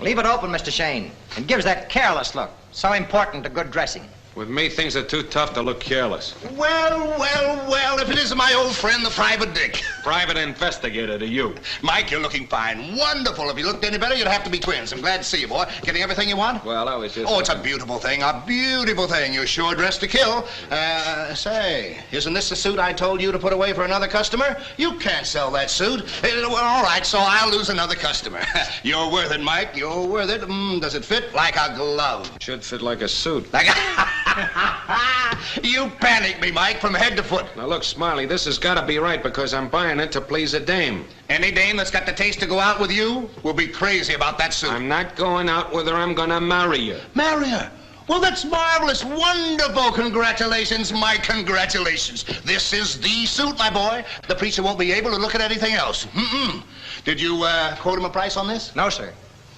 Leave it open, Mr. Shayne. It gives that careless look. So important to good dressing. With me, things are too tough to look careless. Well, if it isn't my old friend, the Private Dick. Private investigator to you. Mike, you're looking fine. Wonderful. If you looked any better, you'd have to be twins. I'm glad to see you, boy. Getting everything you want? Well, I was just... Oh, it's a beautiful thing. A beautiful thing. You're sure dressed to kill. Say, isn't this the suit I told you to put away for another customer? You can't sell that suit. Well, all right, so I'll lose another customer. You're worth it, Mike. You're worth it. Does it fit? Like a glove. Should fit like a suit. Like a... You panicked me, Mike, from head to foot. Now, look, Smiley, this has got to be right because I'm buying it to please a dame. Any dame that's got the taste to go out with you will be crazy about that suit. I'm not going out with her. I'm going to marry you. Marry her? Well, that's marvelous. Wonderful. Congratulations, Mike. Congratulations. This is the suit, my boy. The preacher won't be able to look at anything else. Did you quote him a price on this? No, sir.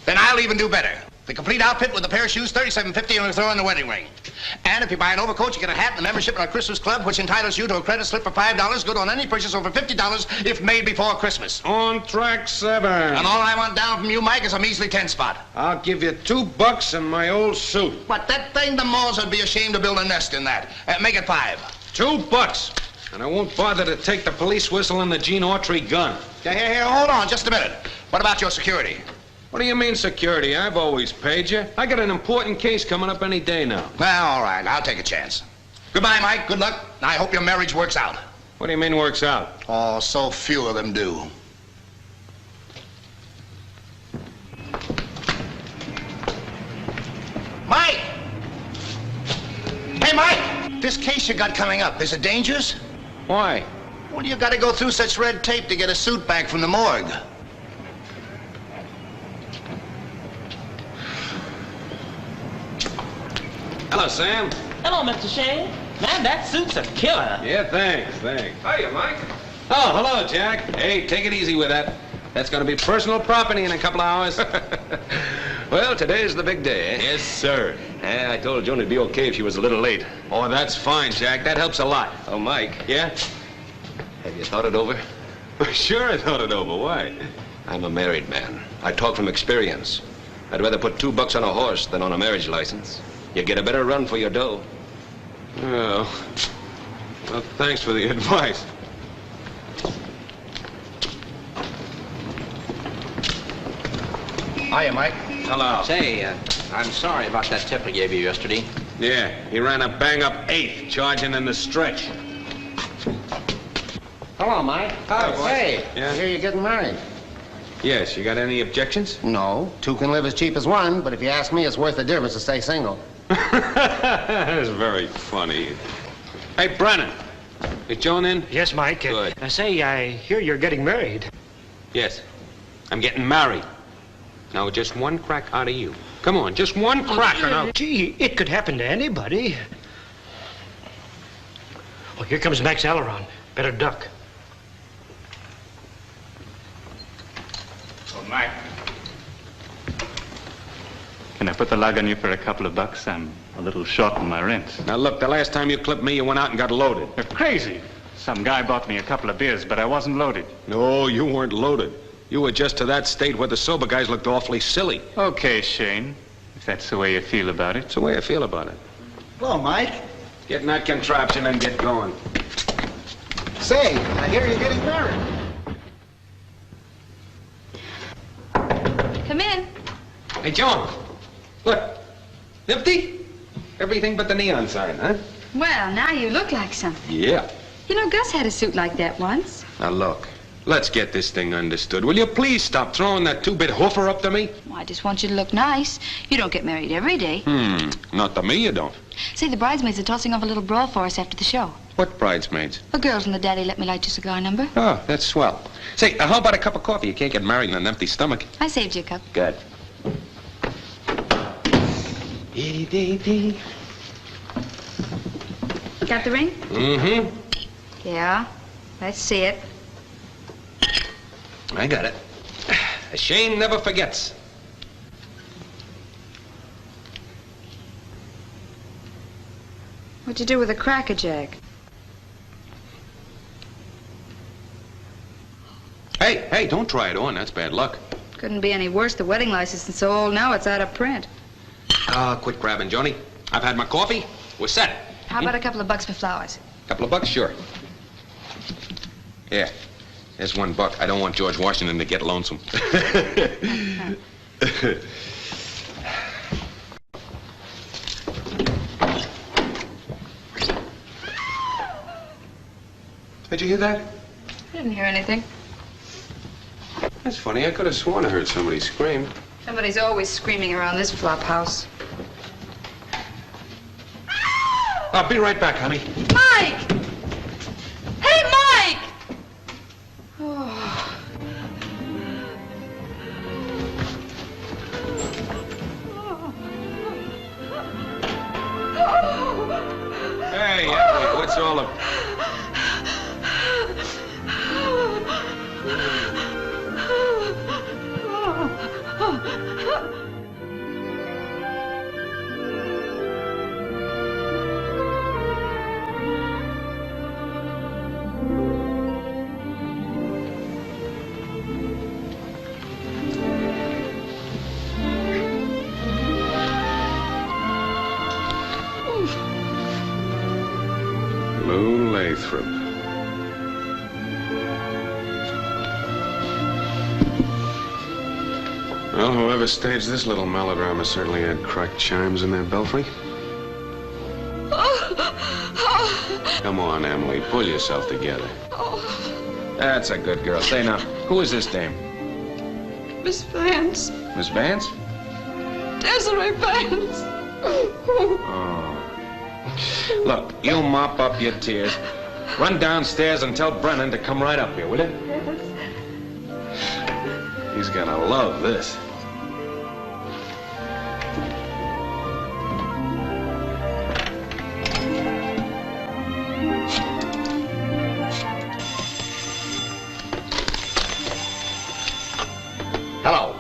Then I'll even do better. The complete outfit with a pair of shoes, $37.50, and we throw in the wedding ring. And if you buy an overcoat, you get a hat and a membership in our Christmas club, which entitles you to a credit slip for $5, good on any purchase over $50 if made before Christmas. On track 7. And all I want down from you, Mike, is a measly 10 spot. I'll give you $2 and my old suit. What, that thing, the Moors would be ashamed to build a nest in that. Make it 5. $2. And I won't bother to take the police whistle and the Gene Autry gun. Here, hold on just a minute. What about your security? What do you mean, security? I've always paid you. I got an important case coming up any day now. Well, all right. I'll take a chance. Goodbye, Mike. Good luck. I hope your marriage works out. What do you mean works out? Oh, so few of them do. Mike! Hey, Mike! This case you got coming up, is it dangerous? Why? Well, you got to go through such red tape to get a suit back from the morgue. Hello, Sam. Hello, Mr. Shayne. Man, that suit's a killer. Yeah, thanks. Hiya, Mike. Oh, hello, Jack. Hey, take it easy with that. That's going to be personal property in a couple of hours. Well, today's the big day, eh? Yes, sir. I told Joan it'd be okay if she was a little late. Oh, that's fine, Jack. That helps a lot. Oh, Mike. Yeah? Have you thought it over? Sure, I thought it over. Why? I'm a married man. I talk from experience. I'd rather put $2 on a horse than on a marriage license. You get a better run for your dough. Well, thanks for the advice. Hiya, Mike. Hello. Say, I'm sorry about that tip I gave you yesterday. Yeah, he ran a bang-up 8th, charging in the stretch. Hello, Mike. Hey, Yeah? I hear you're getting married. Yes, you got any objections? No, 2 can live as cheap as 1, but if you ask me, it's worth the difference to stay single. That's very funny. Hey, Brennan. Is Joan in? Yes, Mike. Good. Say, I hear you're getting married. Yes. I'm getting married. Now, just one crack out of you. Come on, just one crack or no. Gee, it could happen to anybody. Oh, here comes Max Alleron. Better duck. Oh, Mike. Can I put the lug on you for a couple of bucks? I'm a little short on my rent. Now, look, the last time you clipped me, you went out and got loaded. You're crazy. Some guy bought me a couple of beers, but I wasn't loaded. No, you weren't loaded. You were just to that state where the sober guys looked awfully silly. Okay, Shayne. If that's the way you feel about it. That's the way I feel about it. Hello, Mike. Get in that contraption and get going. Say, I hear you're getting married. Come in. Hey, Joan. Look. Nifty? Everything but the neon sign, huh? Well, now you look like something. Yeah. You know, Gus had a suit like that once. Now, look. Let's get this thing understood. Will you please stop throwing that 2-bit hoofer up to me? Well, I just want you to look nice. You don't get married every day. Not to me, you don't. Say, the bridesmaids are tossing off a little brawl for us after the show. What bridesmaids? The girls in the Daddy Let Me Light Your Cigar number. Oh, that's swell. Say, how about a cup of coffee? You can't get married on an empty stomach. I saved you a cup. Good. Got the ring? Mm-hmm. Yeah. Let's see it. I got it. Shayne never forgets. What'd you do with a crackerjack? Hey, don't try it on. That's bad luck. Couldn't be any worse. The wedding license is so old now it's out of print. Quit grabbing, Joni. I've had my coffee. We're set. How about a couple of bucks for flowers? Couple of bucks? Sure. Here. Here's $1. I don't want George Washington to get lonesome. Did you hear that? I didn't hear anything. That's funny. I could have sworn I heard somebody scream. Somebody's always screaming around this flop house. I'll be right back, honey. Mike! Hey, Mike! Oh. Hey, Emily, what's all the... Louis Lathrop. Well, whoever staged this little melodrama certainly had cracked chimes in their belfry. Come on, Emily, pull yourself together. That's a good girl. Say now, who is this dame? Miss Vance. Miss Vance? Desiree Vance. Oh. Look, you mop up your tears. Run downstairs and tell Brennon to come right up here, will you? Yes. He's gonna love this. Hello.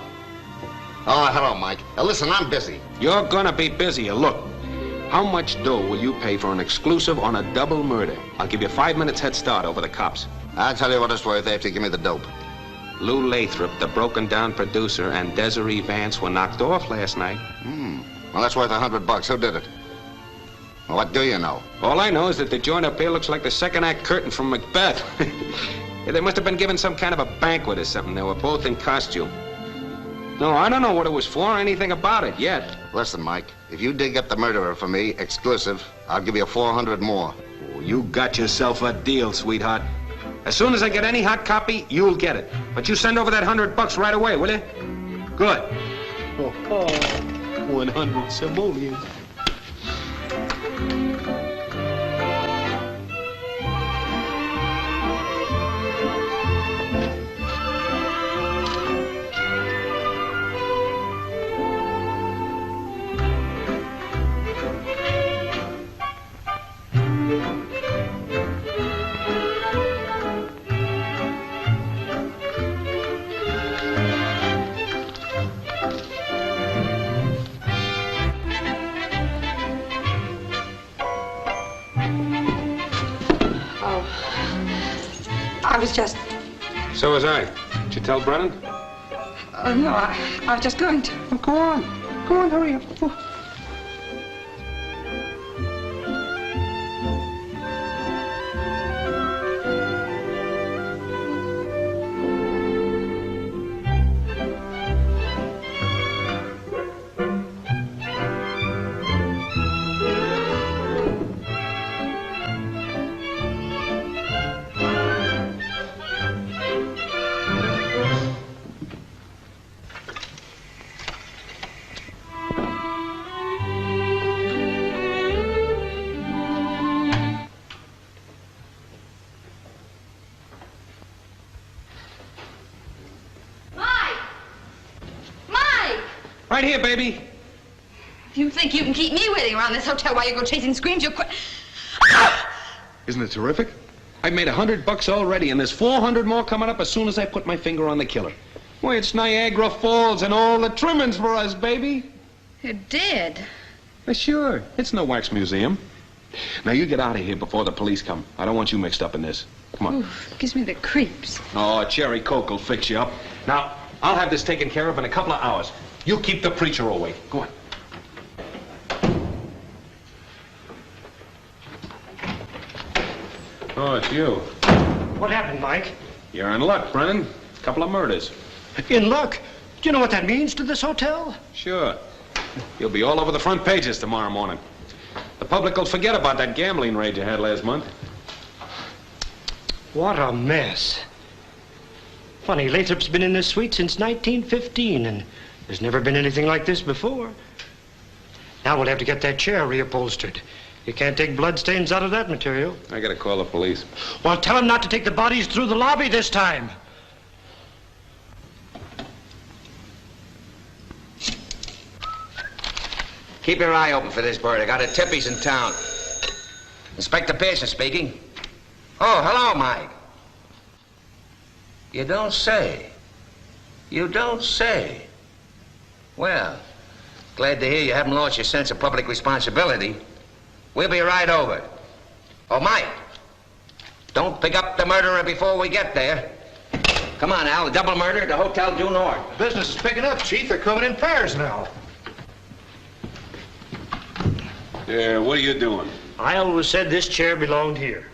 Oh, hello, Mike. Listen, I'm busy. You're gonna be busier. Look, how much dough will you pay for an exclusive on a double murder? I'll give you 5 minutes head start over the cops. I'll tell you what it's worth after you give me the dope. Lou Lathrop, the broken-down producer, and Desiree Vance were knocked off last night. Well, that's worth $100. Who did it? Well, what do you know? All I know is that the joint up here looks like the second-act curtain from Macbeth. They must have been given some kind of a banquet or something. They were both in costume. No, I don't know what it was for or anything about it yet. Listen, Mike, if you dig up the murderer for me, exclusive, I'll give you 400 more. Oh, you got yourself a deal, sweetheart. As soon as I get any hot copy, you'll get it. But you send over that $100 right away, will you? Good. 100 simoleons. I was just... So was I. Did you tell Brennan? No, I was just going to. Well, go on. Go on, hurry up. Right here, baby. You think you can keep me waiting around this hotel while you go chasing screams? You'll quit. Isn't it terrific? I've made $100 already, and there's 400 more coming up as soon as I put my finger on the killer. Why, it's Niagara Falls and all the trimmings for us, baby. You're dead. Sure. It's no wax museum. Now, you get out of here before the police come. I don't want you mixed up in this. Come on. Oof, gives me the creeps. Oh, Cherry Coke will fix you up. Now, I'll have this taken care of in a couple of hours. You keep the preacher away. Go on. Oh, it's you. What happened, Mike? You're in luck, Brennan. Couple of murders. In luck? Do you know what that means to this hotel? Sure. You'll be all over the front pages tomorrow morning. The public will forget about that gambling raid you had last month. What a mess. Funny, Lathrop's been in this suite since 1915, and there's never been anything like this before. Now we'll have to get that chair reupholstered. You can't take bloodstains out of that material. I gotta call the police. Well, tell them not to take the bodies through the lobby this time. Keep your eye open for this bird. I got a tip he's in town. Inspector Pierson speaking. Oh, hello, Mike. You don't say. You don't say. Well, glad to hear you haven't lost your sense of public responsibility. We'll be right over. Oh, Mike, don't pick up the murderer before we get there. Come on, Al, a double murder at the Hotel Due North. Business is picking up, Chief. They're coming in pairs now. Yeah, what are you doing? I always said this chair belonged here.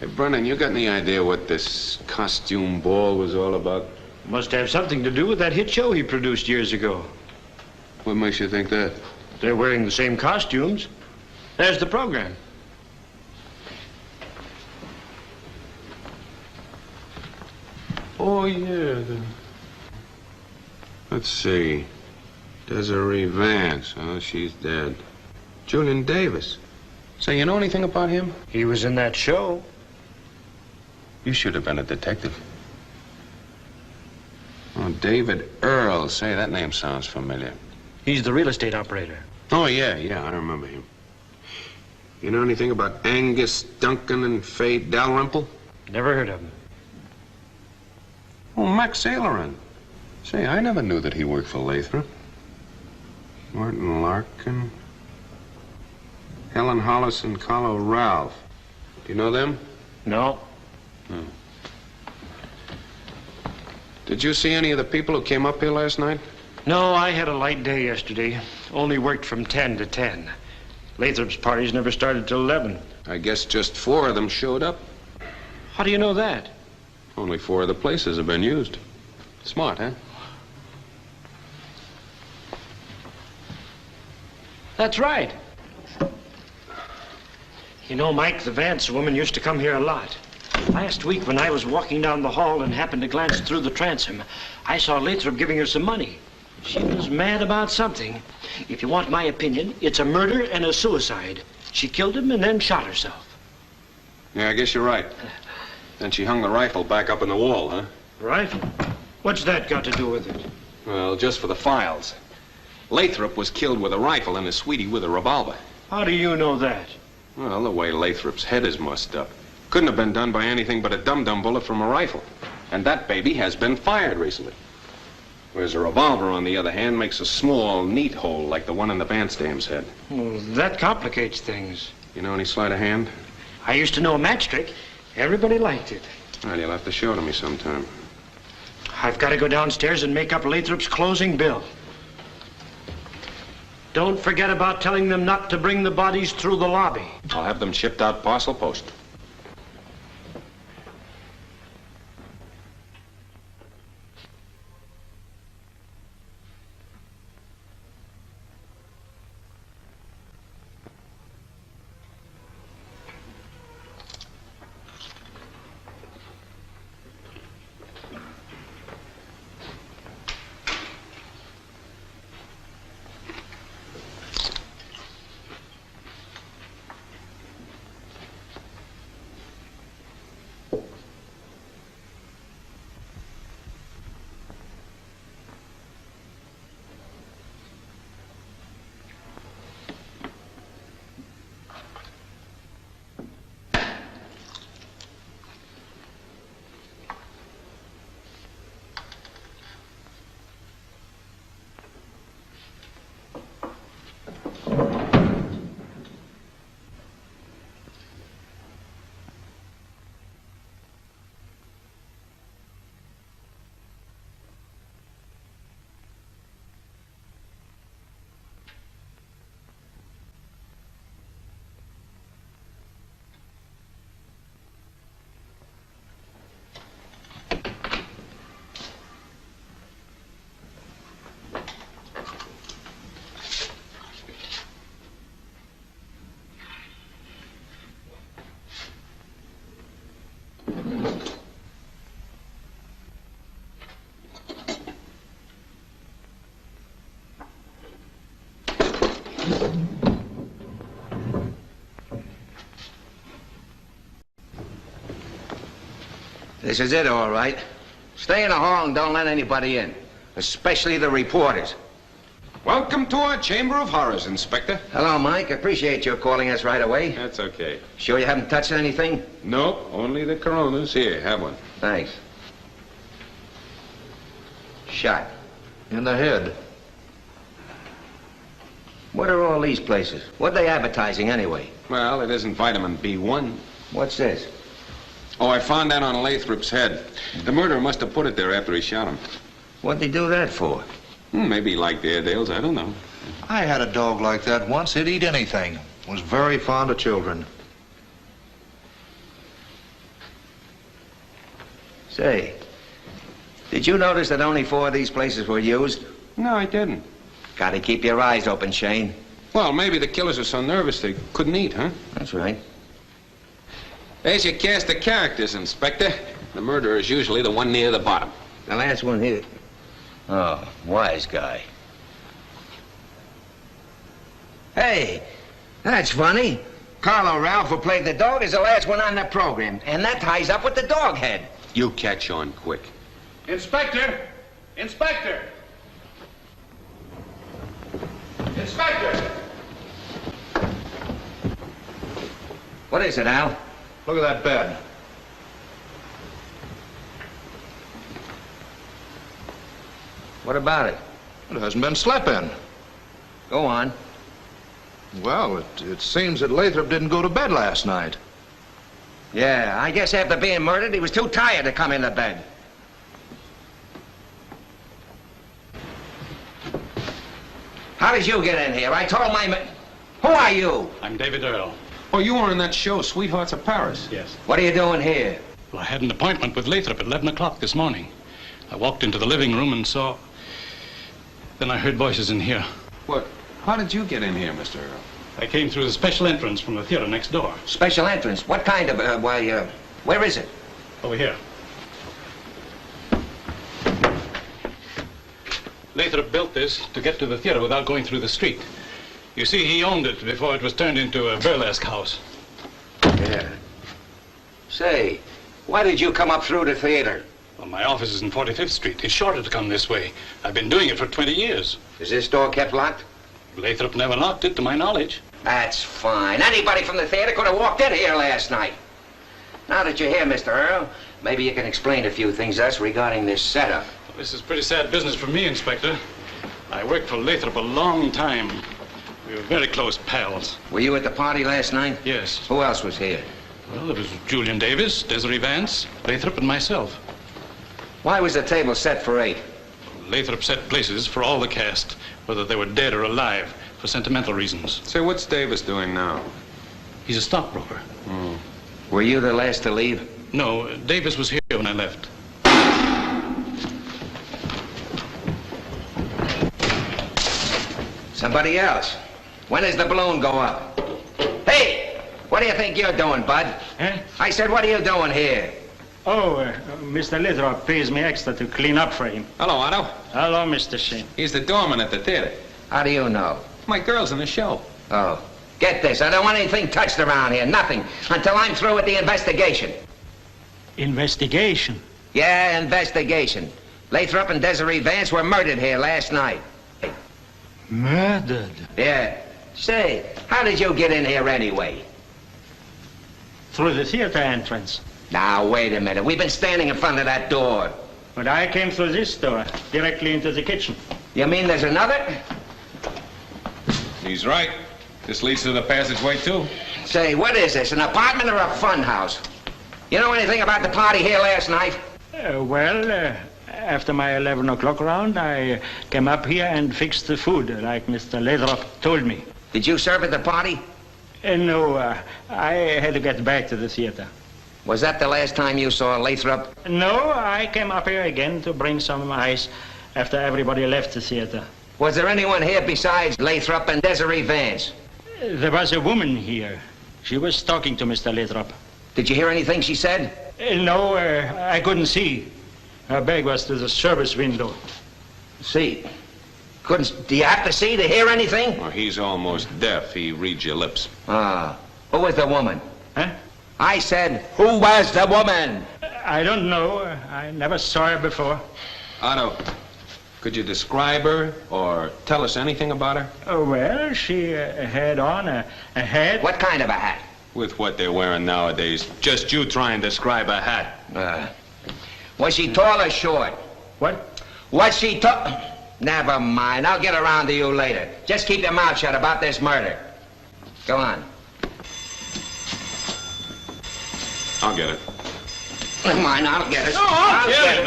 Hey, Brennan, you got any idea what this costume ball was all about? Must have something to do with that hit show he produced years ago. What makes you think that? They're wearing the same costumes. There's the program. Oh, yeah. Let's see. Desiree Vance. Oh, she's dead. Julian Davis. Say, you know anything about him? He was in that show. You should have been a detective. Oh, David Earl. Say, that name sounds familiar. He's the real estate operator. Oh, yeah, I remember him. You know anything about Angus Duncan and Faye Dalrymple? Never heard of him. Oh, Max Aileron. Say, I never knew that he worked for Lathrop. Martin Larkin. Helen Hollis and Carlo Ralph. Do you know them? No. No. Did you see any of the people who came up here last night? No, I had a light day yesterday. Only worked from 10 to 10. Lathrop's parties never started till 11. I guess just 4 of them showed up. How do you know that? Only 4 of the places have been used. Smart, huh? That's right. You know, Mike, the Vance woman used to come here a lot. Last week when I was walking down the hall and happened to glance through the transom, I saw Lathrop giving her some money. She was mad about something. If you want my opinion, it's a murder and a suicide. She killed him and then shot herself. Yeah, I guess you're right. Then she hung the rifle back up in the wall, huh? Rifle? What's that got to do with it? Well, just for the files. Lathrop was killed with a rifle and his sweetie with a revolver. How do you know that? Well, the way Lathrop's head is mussed up. Couldn't have been done by anything but a dum-dum bullet from a rifle. And that baby has been fired recently. Whereas a revolver, on the other hand, makes a small, neat hole like the one in the Vance dame's head. Well, that complicates things. You know any sleight of hand? I used to know a match trick. Everybody liked it. Well, you'll have to show it to me sometime. I've got to go downstairs and make up Lathrop's closing bill. Don't forget about telling them not to bring the bodies through the lobby. I'll have them shipped out parcel post. This is it, all right. Stay in the hall and don't let anybody in, especially the reporters. Welcome to our Chamber of Horrors, Inspector. Hello, Mike. Appreciate your calling us right away. That's okay. Sure you haven't touched anything? Nope, only the Coronas. Here, have one. Thanks. Shot. In the head. What are all these places? What are they advertising anyway? Well, it isn't vitamin B1. What's this? Oh, I found that on Lathrop's head. The murderer must have put it there after he shot him. What'd they do that for? Maybe he liked Airedales, I don't know. I had a dog like that once. He'd eat anything. Was very fond of children. Say, did you notice that only 4 of these places were used? No, I didn't. Gotta keep your eyes open, Shayne. Well, maybe the killers are so nervous they couldn't eat, huh? That's right. There's your cast of characters, Inspector. The murderer is usually the one near the bottom. The last one here. Oh, wise guy. Hey, that's funny. Carlo Ralph, who played the dog, is the last one on the program. And that ties up with the dog head. You catch on quick. Inspector! Inspector! Inspector! What is it, Al? Look at that bed. What about it? It hasn't been slept in. Go on. Well, it seems that Lathrop didn't go to bed last night. Yeah, I guess after being murdered, he was too tired to come into bed. How did you get in here? I told my men... Who are you? I'm David Earl. Oh, you were in that show, Sweethearts of Paris. Yes. What are you doing here? Well, I had an appointment with Lathrop at 11 o'clock this morning. I walked into the living room and saw... Then I heard voices in here. What? How did you get in here, Mr. Earl? I came through the special entrance from the theater next door. Special entrance? What kind of, where is it? Over here. Lathrop built this to get to the theater without going through the street. You see, he owned it before it was turned into a burlesque house. Yeah. Say, why did you come up through the theater? Well, my office is in 45th Street. It's shorter to come this way. I've been doing it for 20 years. Is this door kept locked? Lathrop never locked it, to my knowledge. That's fine. Anybody from the theater could have walked in here last night. Now that you're here, Mr. Earl, maybe you can explain a few things to us regarding this setup. Well, this is pretty sad business for me, Inspector. I worked for Lathrop a long time. We were very close pals. Were you at the party last night? Yes. Who else was here? Well, there was Julian Davis, Desiree Vance, Lathrop, and myself. Why was the table set for 8? Lathrop set places for all the cast, whether they were dead or alive, for sentimental reasons. Say, what's Davis doing now? He's a stockbroker. Were you the last to leave? No, Davis was here when I left. Somebody else. When does the balloon go up? Hey! What do you think you're doing, Bud? Eh? I said, what are you doing here? Oh, Mr. Lathrop pays me extra to clean up for him. Hello, Otto. Hello, Mr. Shayne. He's the doorman at the theater. How do you know? My girl's in the show. Oh. Get this, I don't want anything touched around here, nothing, until I'm through with the investigation. Investigation? Yeah, investigation. Lathrop and Desiree Vance were murdered here last night. Murdered? Yeah. Say, how did you get in here anyway? Through the theater entrance. Now, wait a minute. We've been standing in front of that door. But I came through this door, directly into the kitchen. You mean there's another? He's right. This leads to the passageway, too. Say, what is this, an apartment or a fun house? You know anything about the party here last night? After my 11 o'clock round, I came up here and fixed the food, like Mr. Lathrop told me. Did you serve at the party? No, I had to get back to the theater. Was that the last time you saw Lathrop? No, I came up here again to bring some ice after everybody left the theater. Was there anyone here besides Lathrop and Desiree Vance? There was a woman here. She was talking to Mr. Lathrop. Did you hear anything she said? No, I couldn't see. Her back was to the service window. See? Do you have to see to hear anything? Well, he's almost deaf. He reads your lips. Ah. Who was the woman? Huh? I said, who was the woman? I don't know. I never saw her before. Otto, could you describe her or tell us anything about her? Oh, well, she had on a hat. What kind of a hat? With what they're wearing nowadays, just you try and describe a hat. Was she tall or short? What? Was she tall? Never mind. I'll get around to you later. Just keep your mouth shut about this murder. Go on. I'll get it. Never mind, I'll get it. No, I'll get it.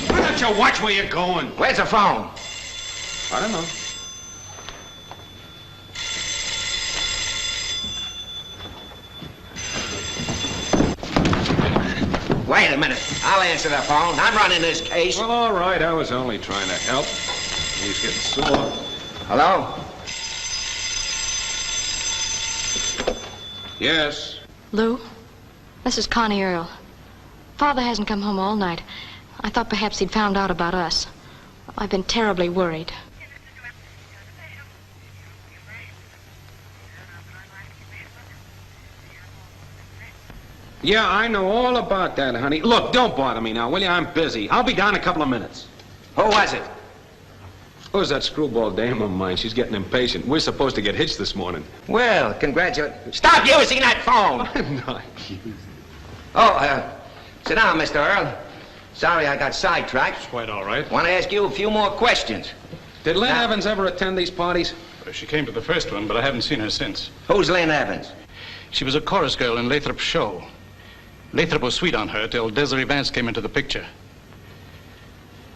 Why don't you watch where you're going? Where's the phone? I don't know. Wait a minute. I'll answer the phone. I'm running this case. Well, all right. I was only trying to help. He's getting sore. Hello? Yes. Lou, this is Connie Earle. Father hasn't come home all night. I thought perhaps he'd found out about us. I've been terribly worried. Yeah, I know all about that, honey. Look, don't bother me now, will you? I'm busy. I'll be down in a couple of minutes. Who was it? Who's that screwball dame of mine? She's getting impatient. We're supposed to get hitched this morning. Well, congratulations. Stop using that phone! I'm not using it. Oh, sit down, Mr. Earle. Sorry I got sidetracked. It's quite all right. Want to ask you a few more questions. Did Lynn Evans ever attend these parties? She came to the first one, but I haven't seen her since. Who's Lynn Evans? She was a chorus girl in Lathrop's show. Lathrop was sweet on her till Desiree Vance came into the picture.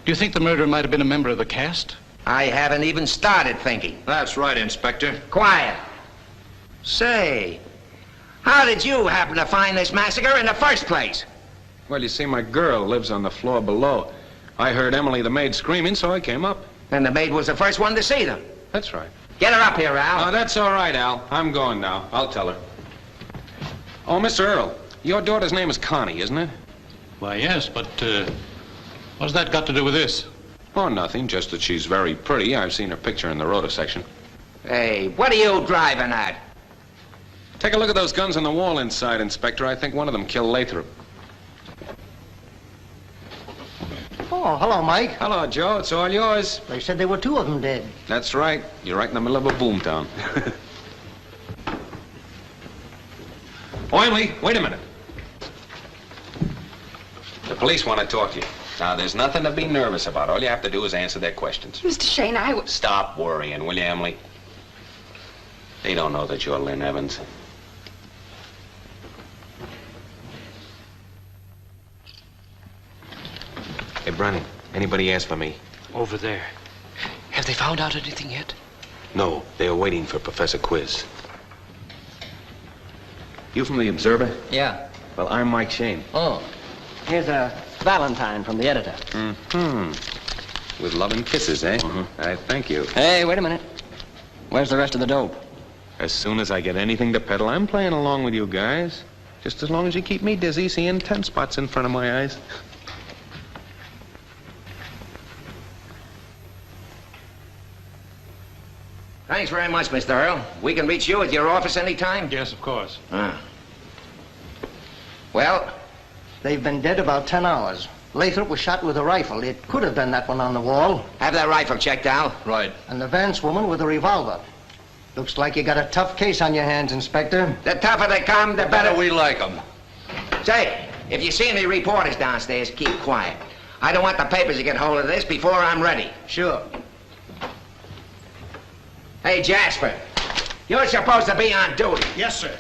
Do you think the murderer might have been a member of the cast? I haven't even started thinking. That's right, Inspector. Quiet. Say, how did you happen to find this massacre in the first place? Well, you see, my girl lives on the floor below. I heard Emily the maid screaming, so I came up. And the maid was the first one to see them. That's right. Get her up here, Al. Oh, that's all right, Al. I'm going now. I'll tell her. Oh, Mr. Earle, your daughter's name is Connie, isn't it? Why, yes, but what's that got to do with this? Oh, nothing. Just that she's very pretty. I've seen her picture in the rotor section. Hey, what are you driving at? Take a look at those guns on the wall inside, Inspector. I think one of them killed Lathrop. Oh, hello, Mike. Hello, Joe. It's all yours. They said there were two of them dead. That's right. You're right in the middle of a boomtown. Oh, Emily, wait a minute. The police want to talk to you. Now, there's nothing to be nervous about. All you have to do is answer their questions. Mr. Shayne, I was... Stop worrying, will you, Emily? They don't know that you're Lynn Evans. Hey, Brennan, anybody ask for me? Over there. Have they found out anything yet? No, they are waiting for Professor Quiz. You from the Observer? Yeah. Well, I'm Mike Shayne. Oh. Here's a Valentine from the editor. Mm-hmm. With love and kisses, eh? Mm-hmm. I thank you. Hey, wait a minute. Where's the rest of the dope? As soon as I get anything to peddle, I'm playing along with you guys. Just as long as you keep me dizzy seeing 10 spots in front of my eyes. Thanks very much, Mr. Earle. We can reach you at your office anytime? Yes, of course. Well? They've been dead about 10 hours. Lathrop was shot with a rifle. It could have been that one on the wall. Have that rifle checked out. Right. And the Vance woman with a revolver. Looks like you got a tough case on your hands, Inspector. The tougher they come, the better we like them. Say, if you see any reporters downstairs, keep quiet. I don't want the papers to get hold of this before I'm ready. Sure. Hey, Jasper, you're supposed to be on duty. Yes, sir.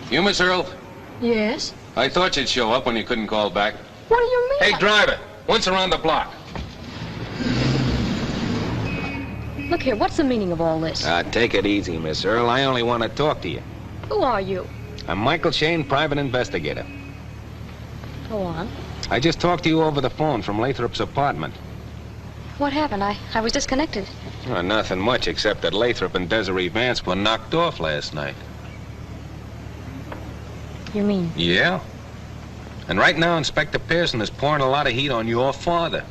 You, Miss Earle? Yes? I thought you'd show up when you couldn't call back. What do you mean? Hey, driver, once around the block. Look here, what's the meaning of all this? Take it easy, Miss Earle. I only want to talk to you. Who are you? I'm Michael Shayne, private investigator. Go on. I just talked to you over the phone from Lathrop's apartment. What happened? I was disconnected. Oh, nothing much, except that Lathrop and Desiree Vance were knocked off last night. You mean? Yeah. And right now, Inspector Pierson is pouring a lot of heat on your father.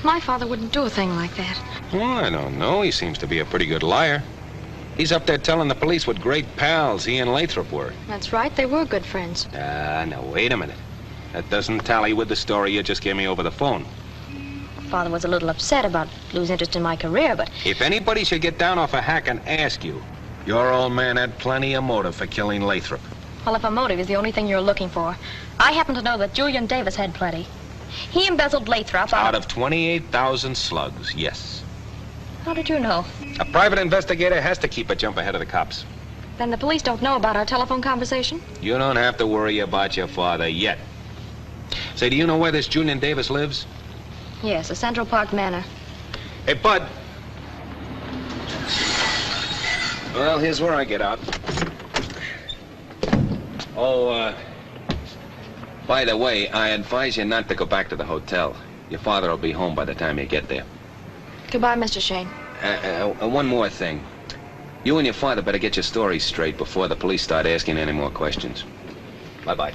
My father wouldn't do a thing like that. Well, I don't know. He seems to be a pretty good liar. He's up there telling the police what great pals he and Lathrop were. That's right, they were good friends. Now, wait a minute. That doesn't tally with the story you just gave me over the phone. Father was a little upset about Lou's interest in my career, but... If anybody should get down off a hack and ask you, your old man had plenty of motive for killing Lathrop. Well, if a motive is the only thing you're looking for, I happen to know that Julian Davis had plenty. He embezzled Lathrop out of 28,000 slugs, yes. How did you know? A private investigator has to keep a jump ahead of the cops. Then the police don't know about our telephone conversation? You don't have to worry about your father yet. Say, do you know where this Julian Davis lives? Yes, the Central Park Manor. Hey, Bud. Well, here's where I get out. Oh, by the way, I advise you not to go back to the hotel. Your father will be home by the time you get there. Goodbye, Mr. Shayne. One more thing. You and your father better get your stories straight before the police start asking any more questions. Bye-bye.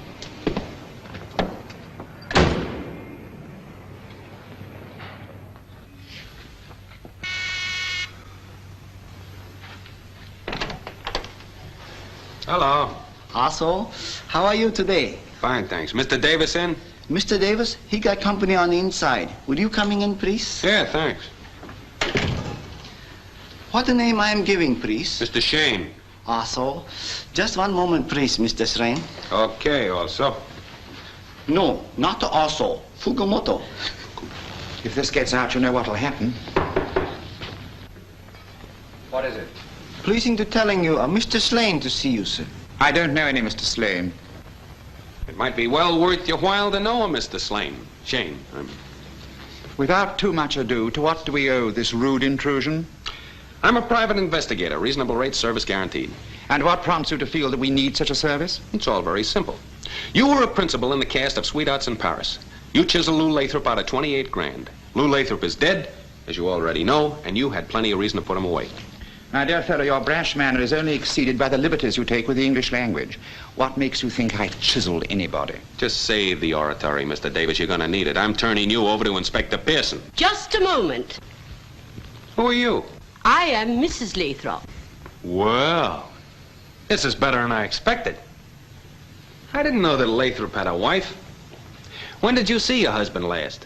Hello. Also, how are you today? Fine, thanks. Mr. Davis in? Mr. Davis, he got company on the inside. Would you coming in, please? Yeah, thanks. What the name I am giving, please? Mr. Shayne. Also, just one moment, please, Mr. Shayne. Okay, also. No, not also. Fukumoto. If this gets out, you know what'll happen. What is it? Pleasing to telling you, Mr. Slane to see you, sir. I don't know any Mr. Slane. It might be well worth your while to know him, Mr. Shayne. Without too much ado, to what do we owe this rude intrusion? I'm a private investigator. Reasonable rate, service guaranteed. And what prompts you to feel that we need such a service? It's all very simple. You were a principal in the cast of Sweethearts in Paris. You chiseled Lou Lathrop out of 28 grand. Lou Lathrop is dead, as you already know, and you had plenty of reason to put him away. My dear fellow, your brash manner is only exceeded by the liberties you take with the English language. What makes you think I chiseled anybody? Just save the oratory, Mr. Davis. You're going to need it. I'm turning you over to Inspector Pierson. Just a moment. Who are you? I am Mrs. Lathrop. Well, this is better than I expected. I didn't know that Lathrop had a wife. When did you see your husband last?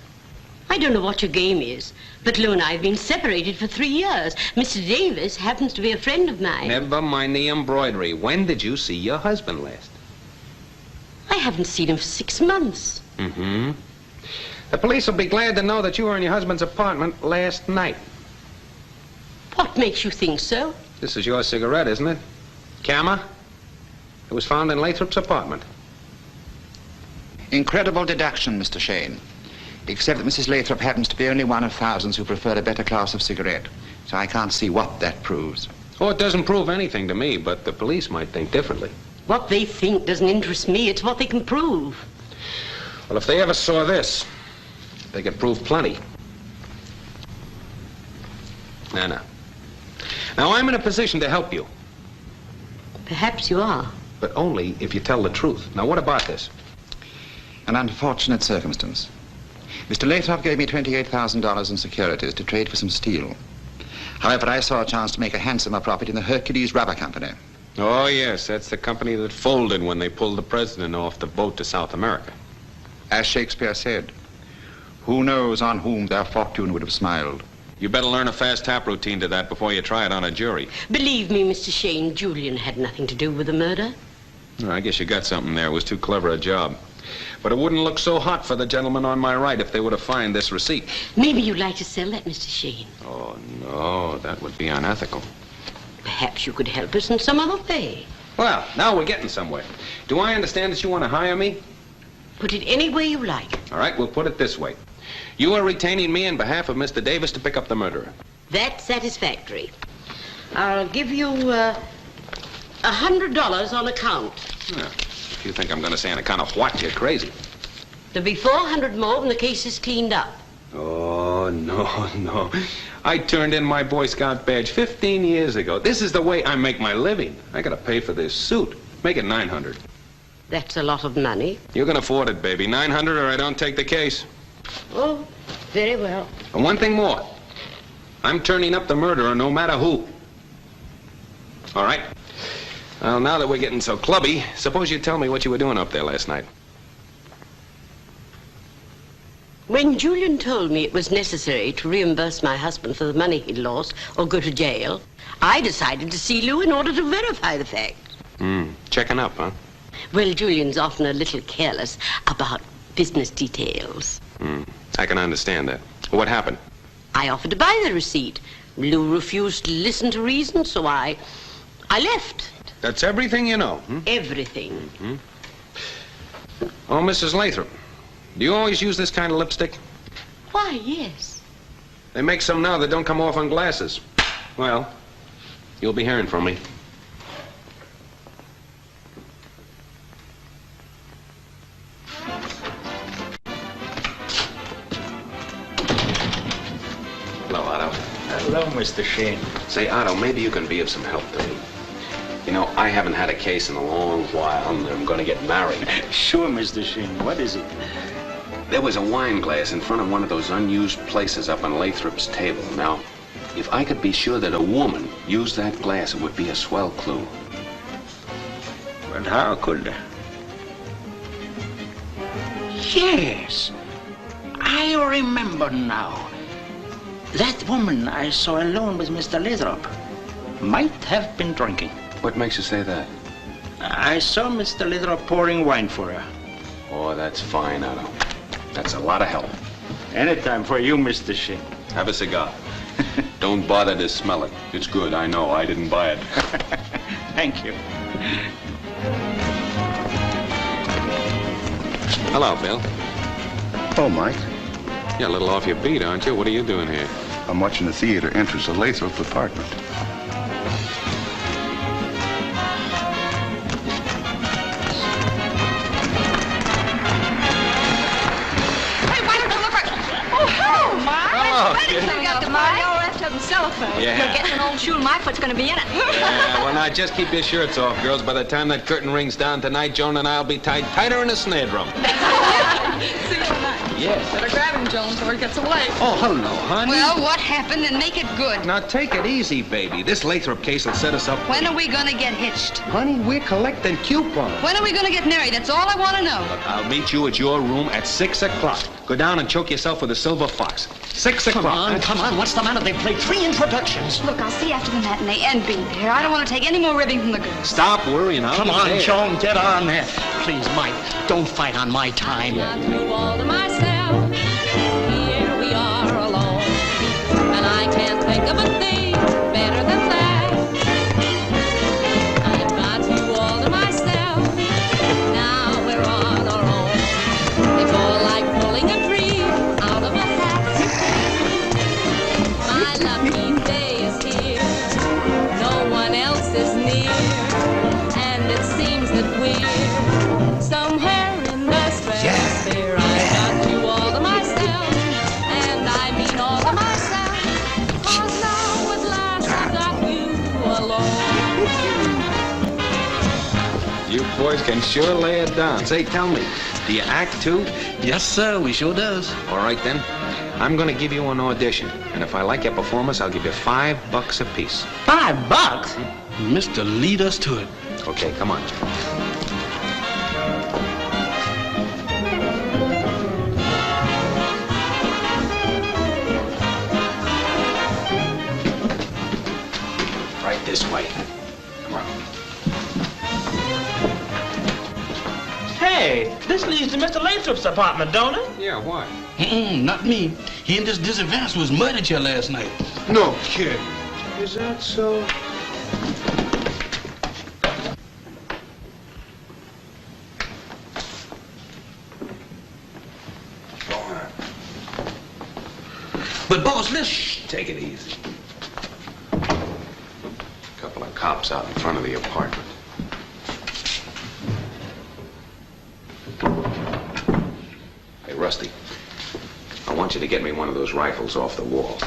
I don't know what your game is, but Lou and I have been separated for 3 years. Mr. Davis happens to be a friend of mine. Never mind the embroidery. When did you see your husband last? I haven't seen him for 6 months. Mm-hmm. The police will be glad to know that you were in your husband's apartment last night. What makes you think so? This is your cigarette, isn't it? Camera? It was found in Lathrop's apartment. Incredible deduction, Mr. Shayne. Except that Mrs. Lathrop happens to be only one of thousands who prefer a better class of cigarette. So I can't see what that proves. Oh, it doesn't prove anything to me, but the police might think differently. What they think doesn't interest me. It's what they can prove. Well, if they ever saw this, they could prove plenty. Now, I'm in a position to help you. Perhaps you are. But only if you tell the truth. Now, what about this? An unfortunate circumstance. Mr. Lathrop gave me $28,000 in securities to trade for some steel. However, I saw a chance to make a handsomer profit in the Hercules Rubber Company. Oh, yes, that's the company that folded when they pulled the president off the boat to South America. As Shakespeare said, who knows on whom their fortune would have smiled? You better learn a fast tap routine to that before you try it on a jury. Believe me, Mr. Shayne, Julian had nothing to do with the murder. Well, I guess you got something there. It was too clever a job. But it wouldn't look so hot for the gentleman on my right if they were to find this receipt. Maybe you'd like to sell that, Mr. Shayne. Oh, no, that would be unethical. Perhaps you could help us in some other way. Well, now we're getting somewhere. Do I understand that you want to hire me? Put it any way you like. All right, we'll put it this way. You are retaining me on behalf of Mr. Davis to pick up the murderer. That's satisfactory. I'll give you $100 on account. Yeah. If you think I'm going to say on account of what, you're crazy. There'll be 400 more when the case is cleaned up. Oh, no. I turned in my Boy Scout badge 15 years ago. This is the way I make my living. I got to pay for this suit. Make it 900. That's a lot of money. You can afford it, baby. 900 or I don't take the case. Oh, very well. And one thing more. I'm turning up the murderer no matter who. All right? Well, now that we're getting so clubby, suppose you tell me what you were doing up there last night. When Julian told me it was necessary to reimburse my husband for the money he'd lost or go to jail, I decided to see Lou in order to verify the fact. Checking up, huh? Well, Julian's often a little careless about business details. I can understand that. What happened? I offered to buy the receipt. Lou refused to listen to reason, so I left. That's everything you know? Everything. Oh, Mrs. Lathrop, do you always use this kind of lipstick? Why, yes. They make some now that don't come off on glasses. Well, you'll be hearing from me. Hello, Otto. Hello, Mr. Shayne. Say, Otto, maybe you can be of some help to me. You know, I haven't had a case in a long while, and I'm going to get married. Sure, Mr. Shayne. What is it? There was a wine glass in front of one of those unused places up on Lathrop's table. Now, if I could be sure that a woman used that glass, it would be a swell clue. But how could... Yes. I remember now. That woman I saw alone with Mr. Lathrop might have been drinking. What makes you say that? I saw Mr. Lathrop pouring wine for her. Oh, that's fine, Otto. That's a lot of help. Anytime for you, Mr. Shayne. Have a cigar. Don't bother to smell it. It's good, I know. I didn't buy it. Thank you. Hello, Bill. Oh, Mike. You're a little off your beat, aren't you? What are you doing here? I'm watching the theater entrance of Lathrop's apartment. Yeah. You're getting an old shoe and my foot's going to be in it. Yeah, well, now, just keep your shirts off, girls. By the time that curtain rings down tonight, Joan and I'll be tied tighter in a snare drum. See you tonight. Yes. Better grab him, Joan, before he gets away. Oh, hello, honey. Well, what happened, and make it good. Now, take it easy, baby. This Lathrop case will set us up. When are we going to get hitched? Honey, we're collecting coupons. When are we going to get married? That's all I want to know. Look, I'll meet you at your room at 6 o'clock. Go down and choke yourself with a silver fox. 6 o'clock. Come on. What's the matter? They played 3 introductions. Look, I'll see you after the matinee and be there. I don't want to take any more ribbing from the girls. Stop worrying. Come on, Joan, get on there. Please, Mike, don't fight on my time. I do all to myself. Here we are alone. And I can't think of a thing better than that. I've got you all to myself. Now we're on our own. It's all like pulling a dream out of a hat. My lucky day is here. No one else is near. And it seems that we're somewhere in the stratosphere. I got you all to myself, and I mean all to myself. 'Cause now at last I got you alone. You boys can sure lay it down. Say, tell me, do you act too? Yes, sir, we sure does. All right, then. I'm going to give you an audition. And if I like your performance, I'll give you $5 apiece. $5? Mister, lead us to it. Okay, come on. Right this way. Come on. Hey, this leads to Mr. Lathrop's apartment, don't it? Yeah, why? Not me. He and this Desiree Vance was murdered here last night. No kidding. Is that so? But, boss, listen. Shh, take it easy. A couple of cops out in front of the apartment. Hey, Rusty. I want you to get me one of those rifles off the wall.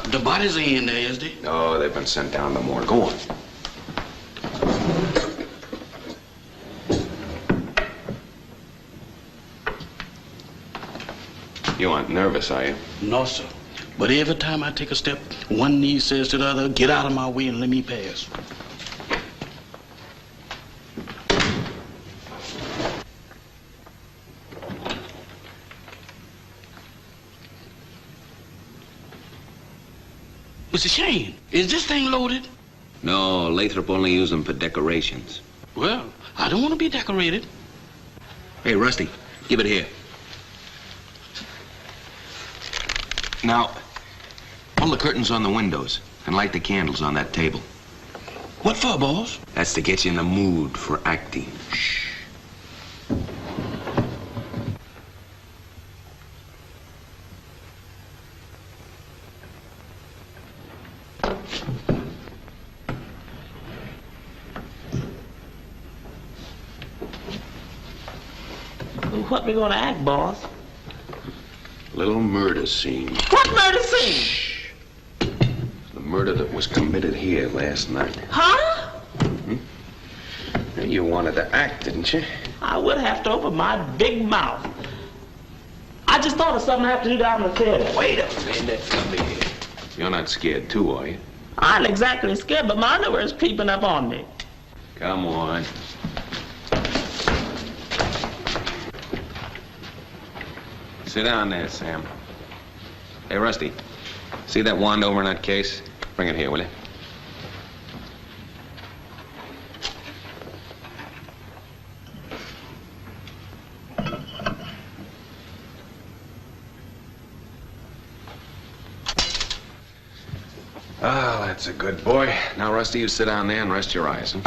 The bodies ain't in there, is they? No, they've been sent down to more. Go on. You aren't nervous, are you? No, sir. But every time I take a step, one knee says to the other, get out of my way and let me pass. Mr. Shayne, is this thing loaded? No, Lathrop only used them for decorations. Well, I don't want to be decorated. Hey, Rusty, give it here. Now, pull the curtains on the windows and light the candles on that table. What for, boss? That's to get you in the mood for acting. Shh. What we gonna act, boss? Little murder scene. What murder scene? Shh. The murder that was committed here last night. Huh? You wanted to act, didn't you? I would have to open my big mouth. I just thought of something I have to do down in the theater. Wait a minute, come here. You're not scared too, are you? I ain't exactly scared, but my underwear is creeping up on me. Come on. Sit down there, Sam. Hey, Rusty, see that wand over in that case? Bring it here, will you? Ah, that's a good boy. Now, Rusty, you sit down there and rest your eyes, huh?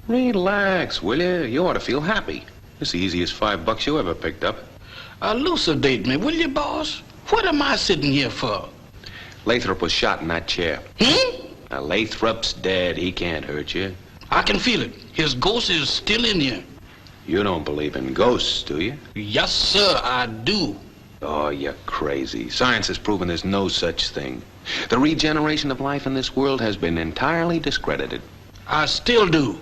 Relax, will you? You ought to feel happy. It's the easiest $5 you ever picked up. Elucidate me, will you, boss? What am I sitting here for? Lathrop was shot in that chair. Now, Lathrop's dead. He can't hurt you. I can feel it. His ghost is still in here. You don't believe in ghosts, do you? Yes, sir, I do. Oh, you're crazy. Science has proven there's no such thing. The regeneration of life in this world has been entirely discredited. I still do.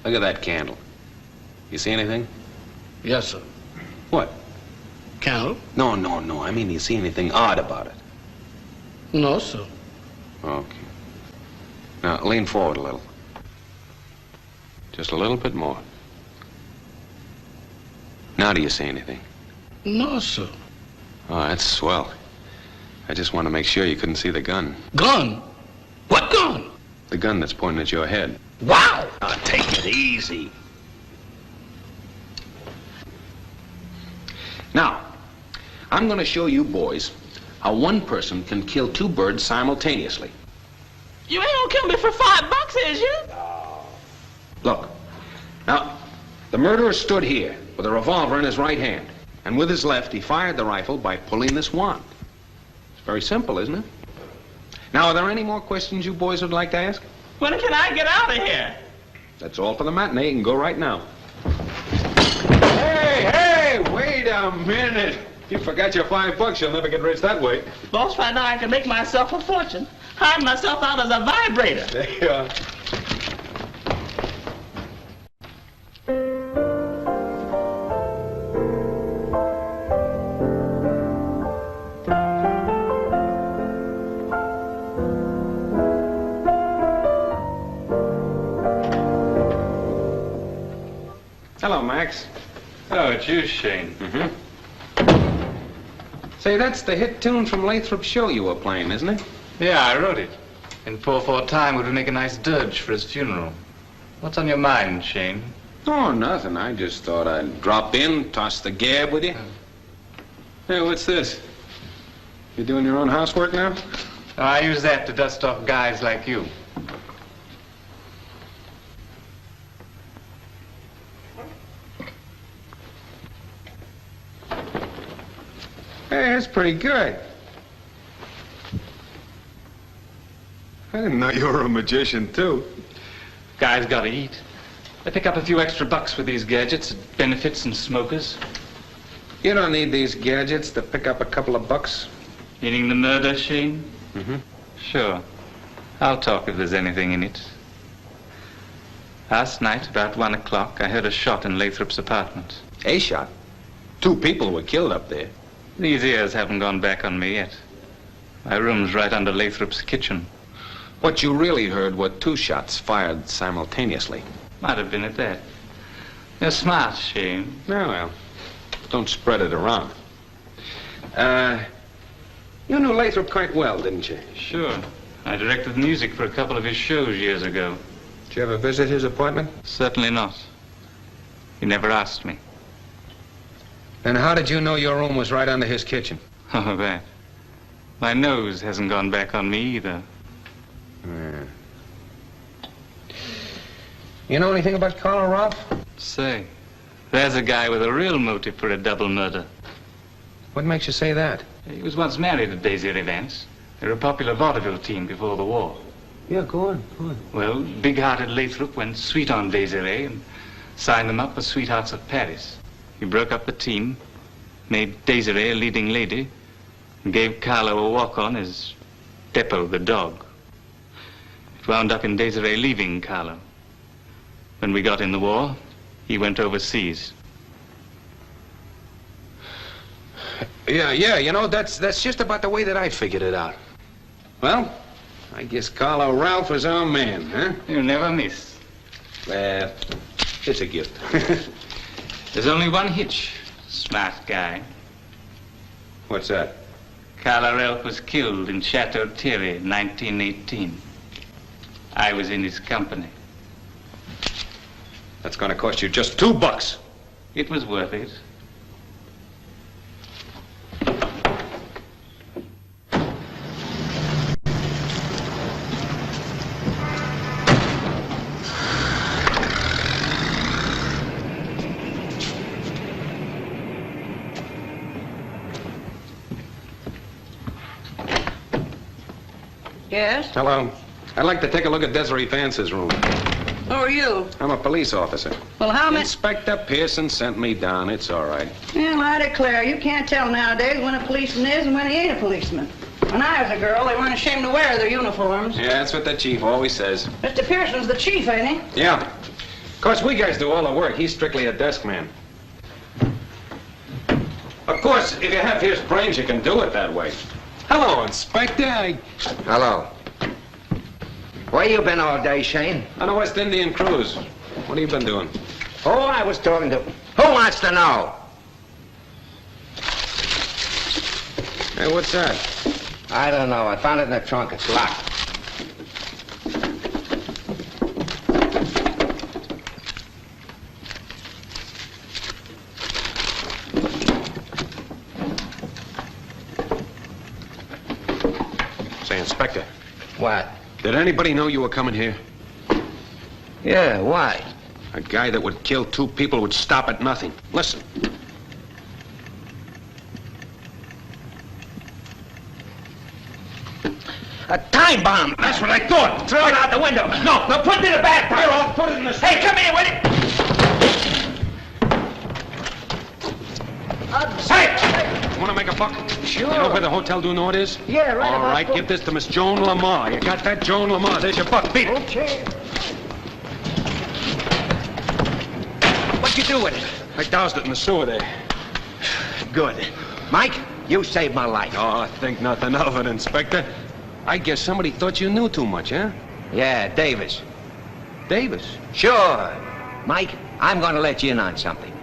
Look at that candle. You see anything? Yes, sir. What? Candle? No. I mean, do you see anything odd about it? No, sir. Okay. Now, lean forward a little. Just a little bit more. Now, do you see anything? No, sir. Oh, that's swell. I just want to make sure you couldn't see the gun. Gun? What gun? The gun that's pointing at your head. Wow! Now, take it easy. Now, I'm going to show you boys how one person can kill two birds simultaneously. You ain't gonna kill me for $5, is you? Look. Now, the murderer stood here with a revolver in his right hand. And with his left, he fired the rifle by pulling this wand. It's very simple, isn't it? Now, are there any more questions you boys would like to ask? When can I get out of here? That's all for the matinee. You can go right now. Hey, wait a minute. You forgot your $5. You'll never get rich that way. Boss, right now I can make myself a fortune. Hide myself out as a vibrator. There you are. Hello, Max. Oh, it's you, Shayne. Mm-hmm. Say, that's the hit tune from Lathrop's show you were playing, isn't it? Yeah, I wrote it. In 4/4 time, would make a nice dirge for his funeral. What's on your mind, Shayne? Oh, nothing. I just thought I'd drop in, toss the gab with you. Hey, what's this? You doing your own housework now? I use that to dust off guys like you. Hey, that's pretty good. I didn't know you were a magician, too. Guys gotta eat. They pick up a few extra bucks for these gadgets, benefits and smokers. You don't need these gadgets to pick up a couple of bucks. Meaning the murder, Shayne? Mm-hmm. Sure. I'll talk if there's anything in it. Last night, about 1 o'clock, I heard a shot in Lathrop's apartment. A shot? 2 people were killed up there. These ears haven't gone back on me yet. My room's right under Lathrop's kitchen. What you really heard were 2 shots fired simultaneously. Might have been at that. You're smart, Shayne. Oh, well. Don't spread it around. You knew Lathrop quite well, didn't you? Sure. I directed music for a couple of his shows years ago. Did you ever visit his apartment? Certainly not. He never asked me. Then how did you know your room was right under his kitchen? Oh, that. My nose hasn't gone back on me either. You know anything about Carlo Ralph? Say, there's a guy with a real motive for a double murder. What makes you say that? He was once married to Desiree Vance. They were a popular vaudeville team before the war. Yeah, go on. Well, big-hearted Lathrop went sweet on Desiree and signed them up as Sweethearts of Paris. He broke up the team, made Desiree a leading lady, and gave Carlo a walk-on as Beppo the Dog. It wound up in Desiree leaving Carlo. When we got in the war, he went overseas. Yeah, you know, that's just about the way that I figured it out. Well, I guess Carlo Ralph is our man, huh? You never miss. Well, it's a gift. There's only one hitch, smart guy. What's that? Carlo Ralph was killed in Chateau Thierry, 1918. I was in his company. That's gonna cost you just $2. It was worth it. Yes? Hello. I'd like to take a look at Desiree Vance's room. Who are you? I'm a police officer. Well, how many... Inspector Pierson sent me down. It's all right. Well, I declare, you can't tell nowadays when a policeman is and when he ain't a policeman. When I was a girl, they weren't ashamed to wear their uniforms. Yeah, that's what the chief always says. Mr. Pierson's the chief, ain't he? Yeah. Of course, we guys do all the work. He's strictly a desk man. Of course, if you have his brains, you can do it that way. Hello, Inspector. Hello. Where you been all day, Shayne? On a West Indian cruise. What have you been doing? Oh, I was talking to... Who wants to know? Hey, what's that? I don't know. I found it in the trunk. It's locked. Say, Inspector. What? Did anybody know you were coming here? Yeah, why? A guy that would kill 2 people would stop at nothing. Listen. A time bomb. That's what I thought. Throw it out the window. No, put it in the bag. Here, I'll put it in the... Hey, come here, will you? Hey! You want to make a buck? Sure. You know where the hotel du Nord is? Yeah, right All about right, give this to Miss Joan La Marr. You got that, Joan La Marr? There's your buck. Beat it. Okay. What'd you do with it? I doused it in the sewer there. Good. Mike, you saved my life. Oh, I think nothing of it, Inspector. I guess somebody thought you knew too much, huh? Yeah, Davis. Davis? Sure. Mike, I'm going to let you in on something.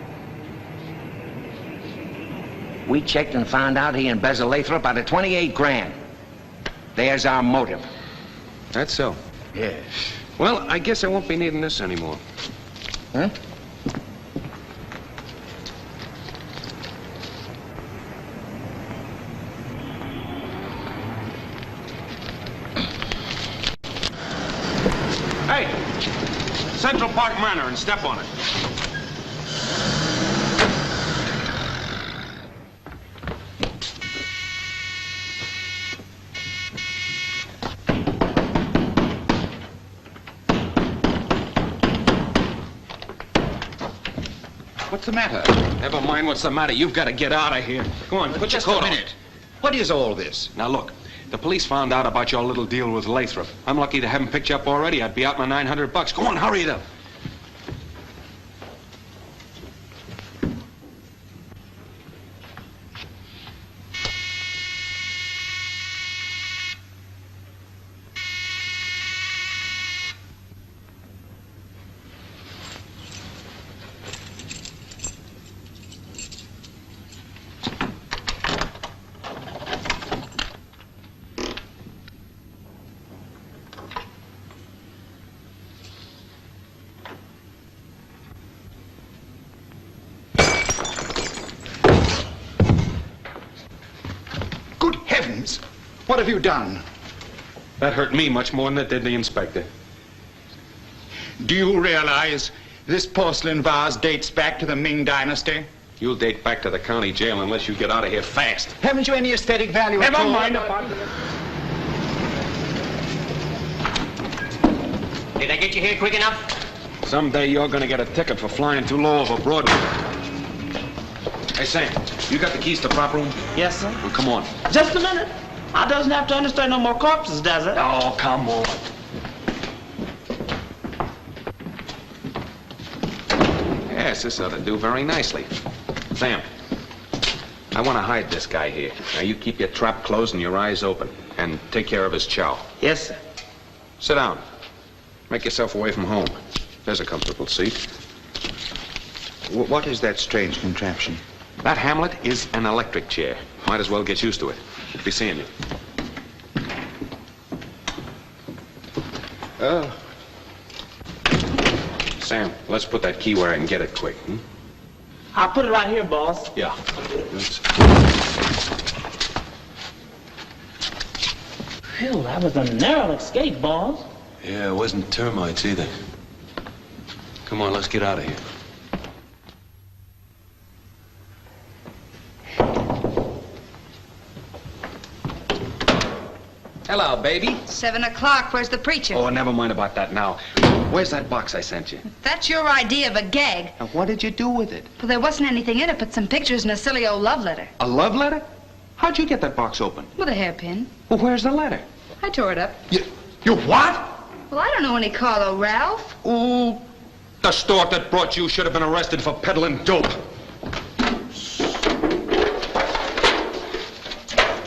We checked and found out he embezzled Lathrop out of 28 grand. There's our motive. That's so. Yeah. Well, I guess I won't be needing this anymore. Huh? Central Park Manor and step on it. What's the matter? Never mind what's the matter. You've got to get out of here. Go on, put your Just coat a on. minute. What is all this? Now, look. The police found out about your little deal with Lathrop. I'm lucky to have him picked you up already. I'd be out my $900. Go on, hurry it up. What have you done? That hurt me much more than it did the inspector. Do you realize this porcelain vase dates back to the Ming Dynasty? You'll date back to the county jail unless you get out of here fast. Haven't you any aesthetic value at all? Never mind about it. Did I get you here quick enough? Someday you're gonna get a ticket for flying too low over Broadway. Hey, Sam, you got the keys to the prop room? Yes, sir. Well, come on. Just a minute. I doesn't have to understand no more corpses, does it? Oh, come on. Yes, this ought to do very nicely. Sam, I want to hide this guy here. Now, you keep your trap closed and your eyes open. And take care of his chow. Yes, sir. Sit down. Make yourself away from home. There's a comfortable seat. What is that strange contraption? That Hamlet is an electric chair. Might as well get used to it. Be seeing you. Sam, let's put that key where I can get it quick. I'll put it right here, boss. Yeah. Phew, that was a narrow escape, boss. Yeah, it wasn't termites either. Come on, let's get out of here. Hello, baby. 7 o'clock. Where's the preacher? Oh, never mind about that now. Where's that box I sent you? That's your idea of a gag. Now, what did you do with it? Well, there wasn't anything in it but some pictures and a silly old love letter. A love letter? How'd you get that box open? With a hairpin. Well, where's the letter? I tore it up. You what? Well, I don't know any Carlo Ralph. Ooh, the stork that brought you should have been arrested for peddling dope.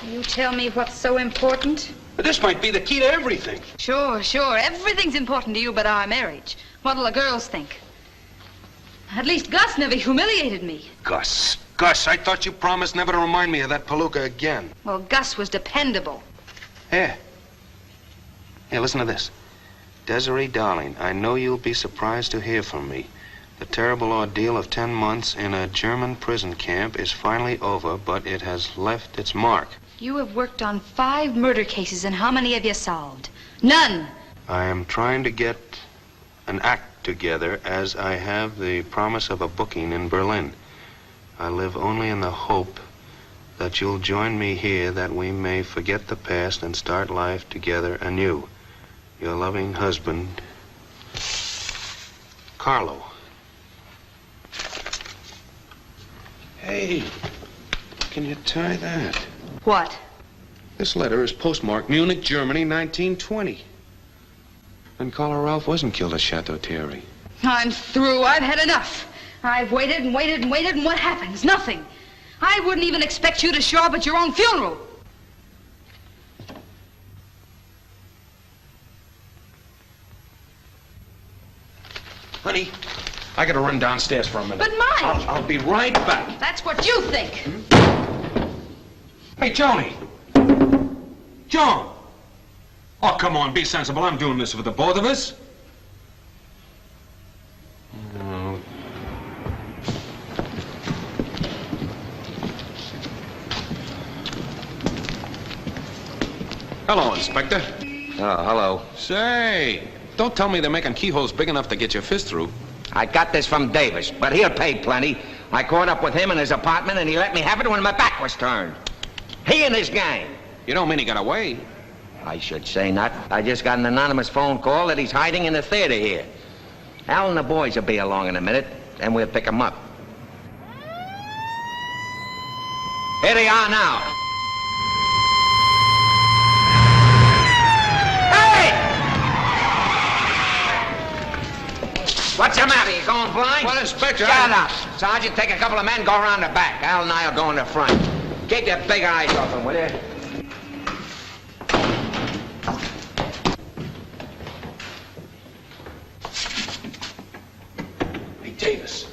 You tell me what's so important? This might be the key to everything. Sure. Everything's important to you but our marriage. What'll the girls think? At least Gus never humiliated me. Gus, I thought you promised never to remind me of that palooka again. Well, Gus was dependable. Here, listen to this. Desiree, darling, I know you'll be surprised to hear from me. The terrible ordeal of 10 months in a German prison camp is finally over, but it has left its mark. You have worked on 5 murder cases, and how many have you solved? None. I am trying to get an act together as I have the promise of a booking in Berlin. I live only in the hope that you'll join me here, that we may forget the past and start life together anew. Your loving husband, Carlo. Hey, can you tie that? What? This letter is postmarked Munich, Germany, 1920. And Carlo Ralph wasn't killed at Chateau Thierry. I'm through. I've had enough. I've waited and waited and waited, and what happens? Nothing. I wouldn't even expect you to show up at your own funeral. Honey, I gotta run downstairs for a minute. But Mike! I'll be right back. That's what you think. Hey, Johnny. John. Oh, come on, be sensible. I'm doing this for the both of us. Oh. Hello, Inspector. Oh, hello. Say, don't tell me they're making keyholes big enough to get your fist through. I got this from Davis, but he'll pay plenty. I caught up with him in his apartment, and he let me have it when my back was turned. He and his gang. You don't mean he got away? I should say not. I just got an anonymous phone call that he's hiding in the theater here. Al and the boys will be along in a minute, and we'll pick him up. Here they are now. Hey! What's the matter? You going blind? Well, Inspector, Shut up. Sergeant, take a couple of men, go around the back. Al and I will go in the front. Keep your big eyes open, will you? Hey, Davis.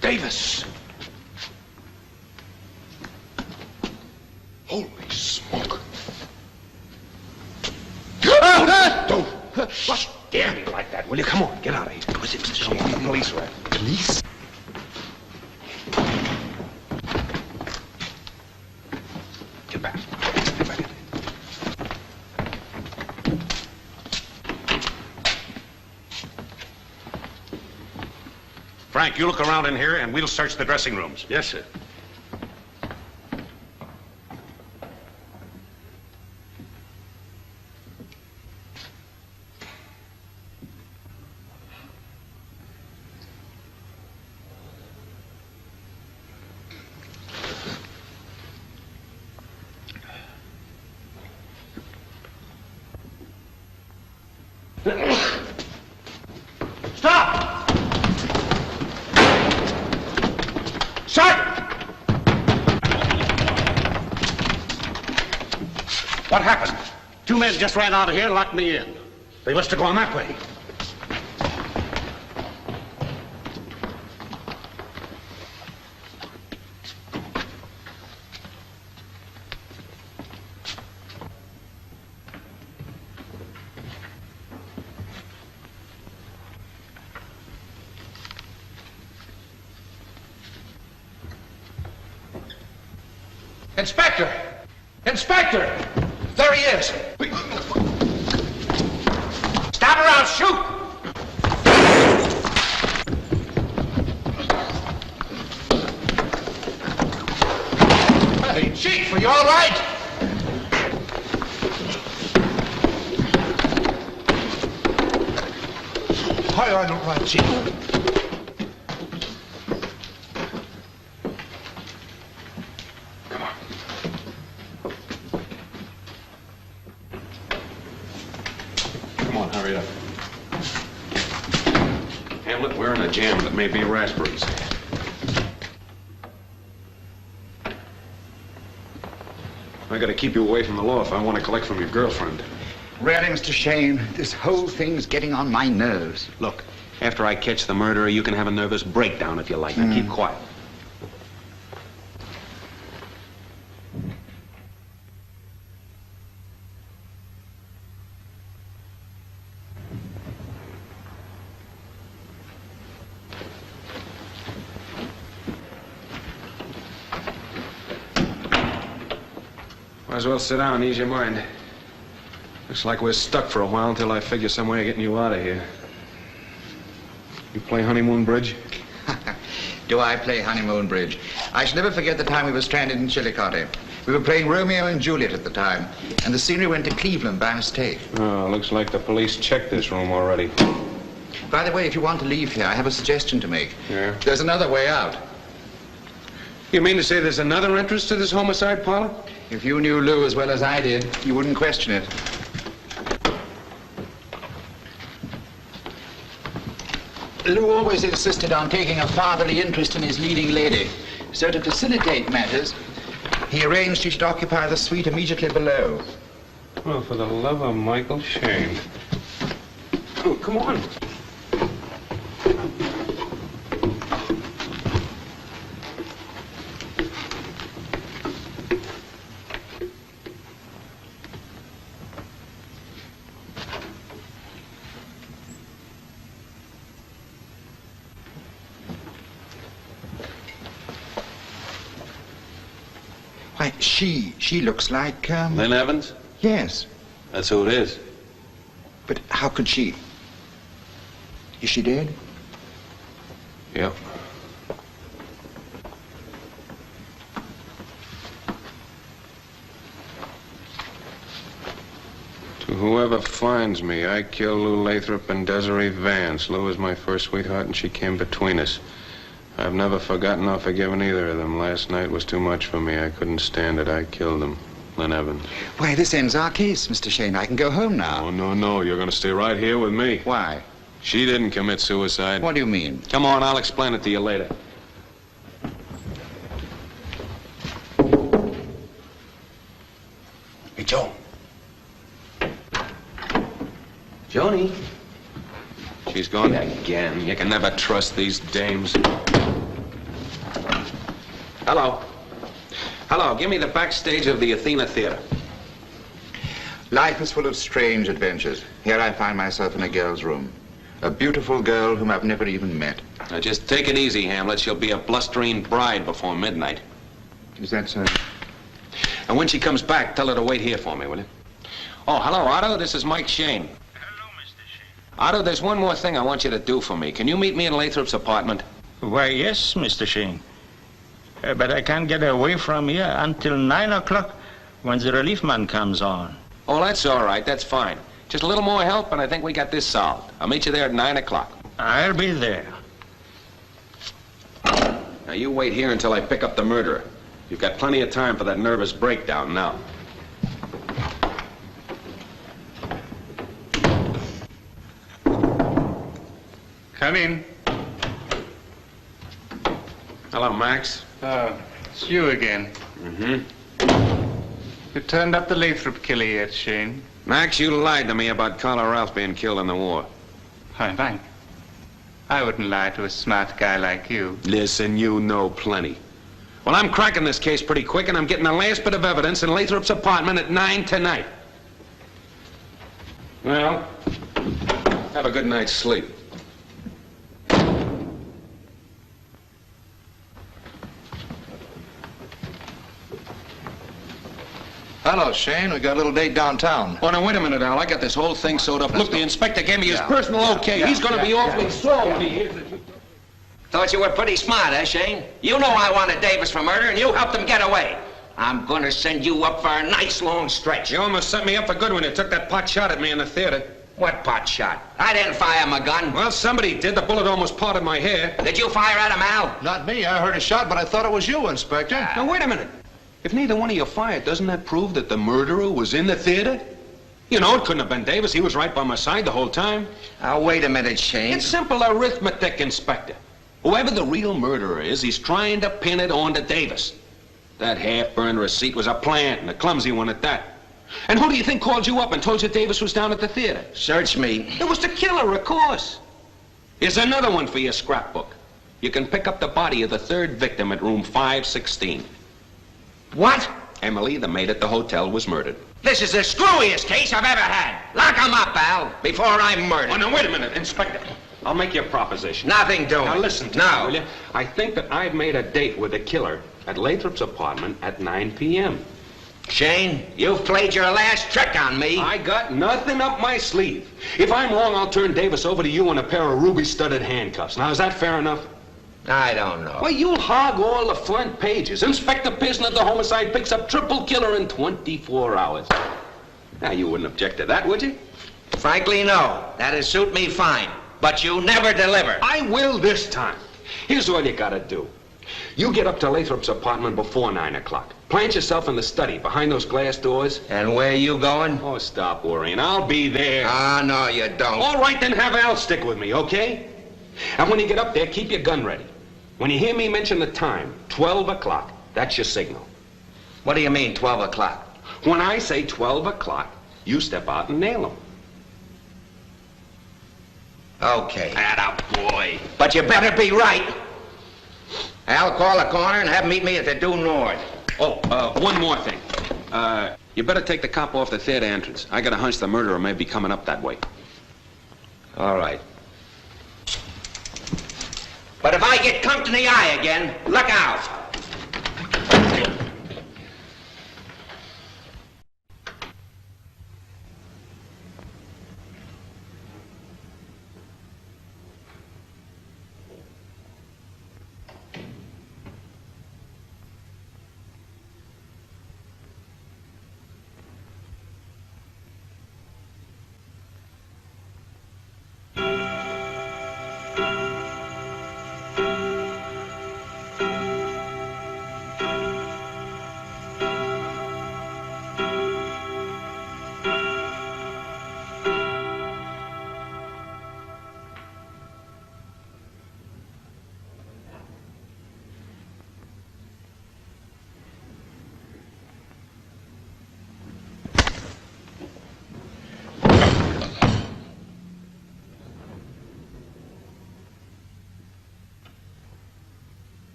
Davis. Holy smoke. Don't scare me like that, will you? Come on, get out of here. What's it, Mr. Shayne? Come on, the police are at it. Police? Get back. Get back in there. Frank, you look around in here and we'll search the dressing rooms. Yes, sir. Stop! Sergeant! What happened? 2 men just ran out of here and locked me in. They must have gone that way. Inspector! Inspector! There he is! Stop or I'll shoot! Hey, Chief, are you all right? Hi, I don't right, Chief. Come on, hurry up. Hamlet, we're in a jam that may be raspberries. I gotta keep you away from the law if I want to collect from your girlfriend. Really, Mr. Shayne, this whole thing's getting on my nerves. Look, after I catch the murderer, you can have a nervous breakdown if you like. Now keep quiet. Might as well sit down and ease your mind. Looks like we're stuck for a while until I figure some way of getting you out of here. You play honeymoon bridge? Do I play honeymoon bridge? I shall never forget the time we were stranded in Chillicothe. We were playing Romeo and Juliet at the time, and the scenery went to Cleveland by mistake. Oh, looks like the police checked this room already. By the way, if you want to leave here, I have a suggestion to make. Yeah? There's another way out. You mean to say there's another entrance to this homicide parlor? If you knew Lou as well as I did, you wouldn't question it. Lou always insisted on taking a fatherly interest in his leading lady. So to facilitate matters, he arranged she should occupy the suite immediately below. Oh, for the love of Michael Shayne. Oh, come on. Why, she looks like, Lynn Evans? Yes. That's who it is. But how could she? Is she dead? Yep. To whoever finds me, I killed Lou Lathrop and Desiree Vance. Lou was my first sweetheart, and she came between us. I've never forgotten or forgiven either of them. Last night was too much for me. I couldn't stand it. I killed them. Lynn Evans. Why, this ends our case, Mr. Shayne. I can go home now. Oh, no. You're going to stay right here with me. Why? She didn't commit suicide. What do you mean? Come on, I'll explain it to you later. Hey, Joe. Joni. She's gone again. You can never trust these dames. Hello, give me the backstage of the Athena Theater. Life is full of strange adventures. Here I find myself in a girl's room. A beautiful girl whom I've never even met. Now just take it easy, Hamlet. She'll be a blustering bride before midnight. Is that so? And when she comes back, tell her to wait here for me, will you? Oh, hello, Otto. This is Mike Shayne. Hello, Mr. Shayne. Otto, there's one more thing I want you to do for me. Can you meet me in Lathrop's apartment? Why, yes, Mr. Shayne. But I can't get away from here until 9 o'clock when the relief man comes on. Oh, that's all right. That's fine. Just a little more help, and I think we got this solved. I'll meet you there at 9 o'clock. I'll be there. Now, you wait here until I pick up the murderer. You've got plenty of time for that nervous breakdown now. Come in. Hello, Max. Oh, it's you again. Mm-hmm. You turned up the Lathrop killer yet, Shayne? Max, you lied to me about Carlo Ralph being killed in the war. Hi, Frank. I wouldn't lie to a smart guy like you. Listen, you know plenty. Well, I'm cracking this case pretty quick, and I'm getting the last bit of evidence in Lathrop's apartment at 9 tonight. Well, have a good night's sleep. Hello, Shayne. We got a little date downtown. Oh, now, wait a minute, Al. I got this whole thing sewed up. Look, the inspector gave me his personal okay. He's going to be awfully sore when he hears that you... Thought you were pretty smart, eh, Shayne? You know I wanted Davis for murder, and you helped him get away. I'm going to send you up for a nice long stretch. You almost set me up for good when you took that pot shot at me in the theater. What pot shot? I didn't fire my gun. Well, somebody did. The bullet almost parted my hair. Did you fire at him, Al? Not me. I heard a shot, but I thought it was you, Inspector. Now, wait a minute. If neither one of you fired, doesn't that prove that the murderer was in the theater? You know, it couldn't have been Davis. He was right by my side the whole time. Now, wait a minute, Shayne. It's simple arithmetic, Inspector. Whoever the real murderer is, he's trying to pin it on to Davis. That half-burned receipt was a plant, and a clumsy one at that. And who do you think called you up and told you Davis was down at the theater? Search me. It was the killer, of course. Here's another one for your scrapbook. You can pick up the body of the third victim at room 516. What? Emily, the maid at the hotel, was murdered. This is the screwiest case I've ever had. Lock him up, Al, before I'm murdered. Oh, now, wait a minute, Inspector. I'll make you a proposition. Nothing doing. Now, listen to me, will you? I think that I've made a date with the killer at Lathrop's apartment at 9 p.m. Shayne, you've played your last trick on me. I got nothing up my sleeve. If I'm wrong, I'll turn Davis over to you in a pair of ruby-studded handcuffs. Now, is that fair enough? I don't know. Well, you'll hog all the front pages. Inspector Pierson of the homicide picks up triple killer in 24 hours. Now, you wouldn't object to that, would you? Frankly, no. That'd suit me fine. But you never deliver. I will this time. Here's all you gotta do. You get up to Lathrop's apartment before 9 o'clock. Plant yourself in the study behind those glass doors. And where you going? Oh, stop worrying. I'll be there. Ah, no, you don't. All right, then have Al stick with me, okay? And when you get up there, keep your gun ready. When you hear me mention the time, 12 o'clock, that's your signal. What do you mean, 12 o'clock? When I say 12 o'clock, you step out and nail him. Okay. Attaboy. But you better be right. I'll call the corner and have him meet me at the due north. Oh, one more thing. You better take the cop off the theater entrance. I got a hunch the murderer may be coming up that way. All right. But if I get conked in the eye again, look out.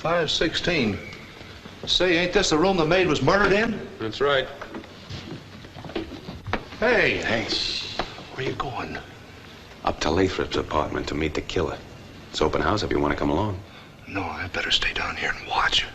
516. Say, ain't this the room the maid was murdered in? That's right. Hey. Hey, Where you going? up to Lathrop's apartment to meet the killer. It's open house if you want to come along. No, I better stay down here and watch.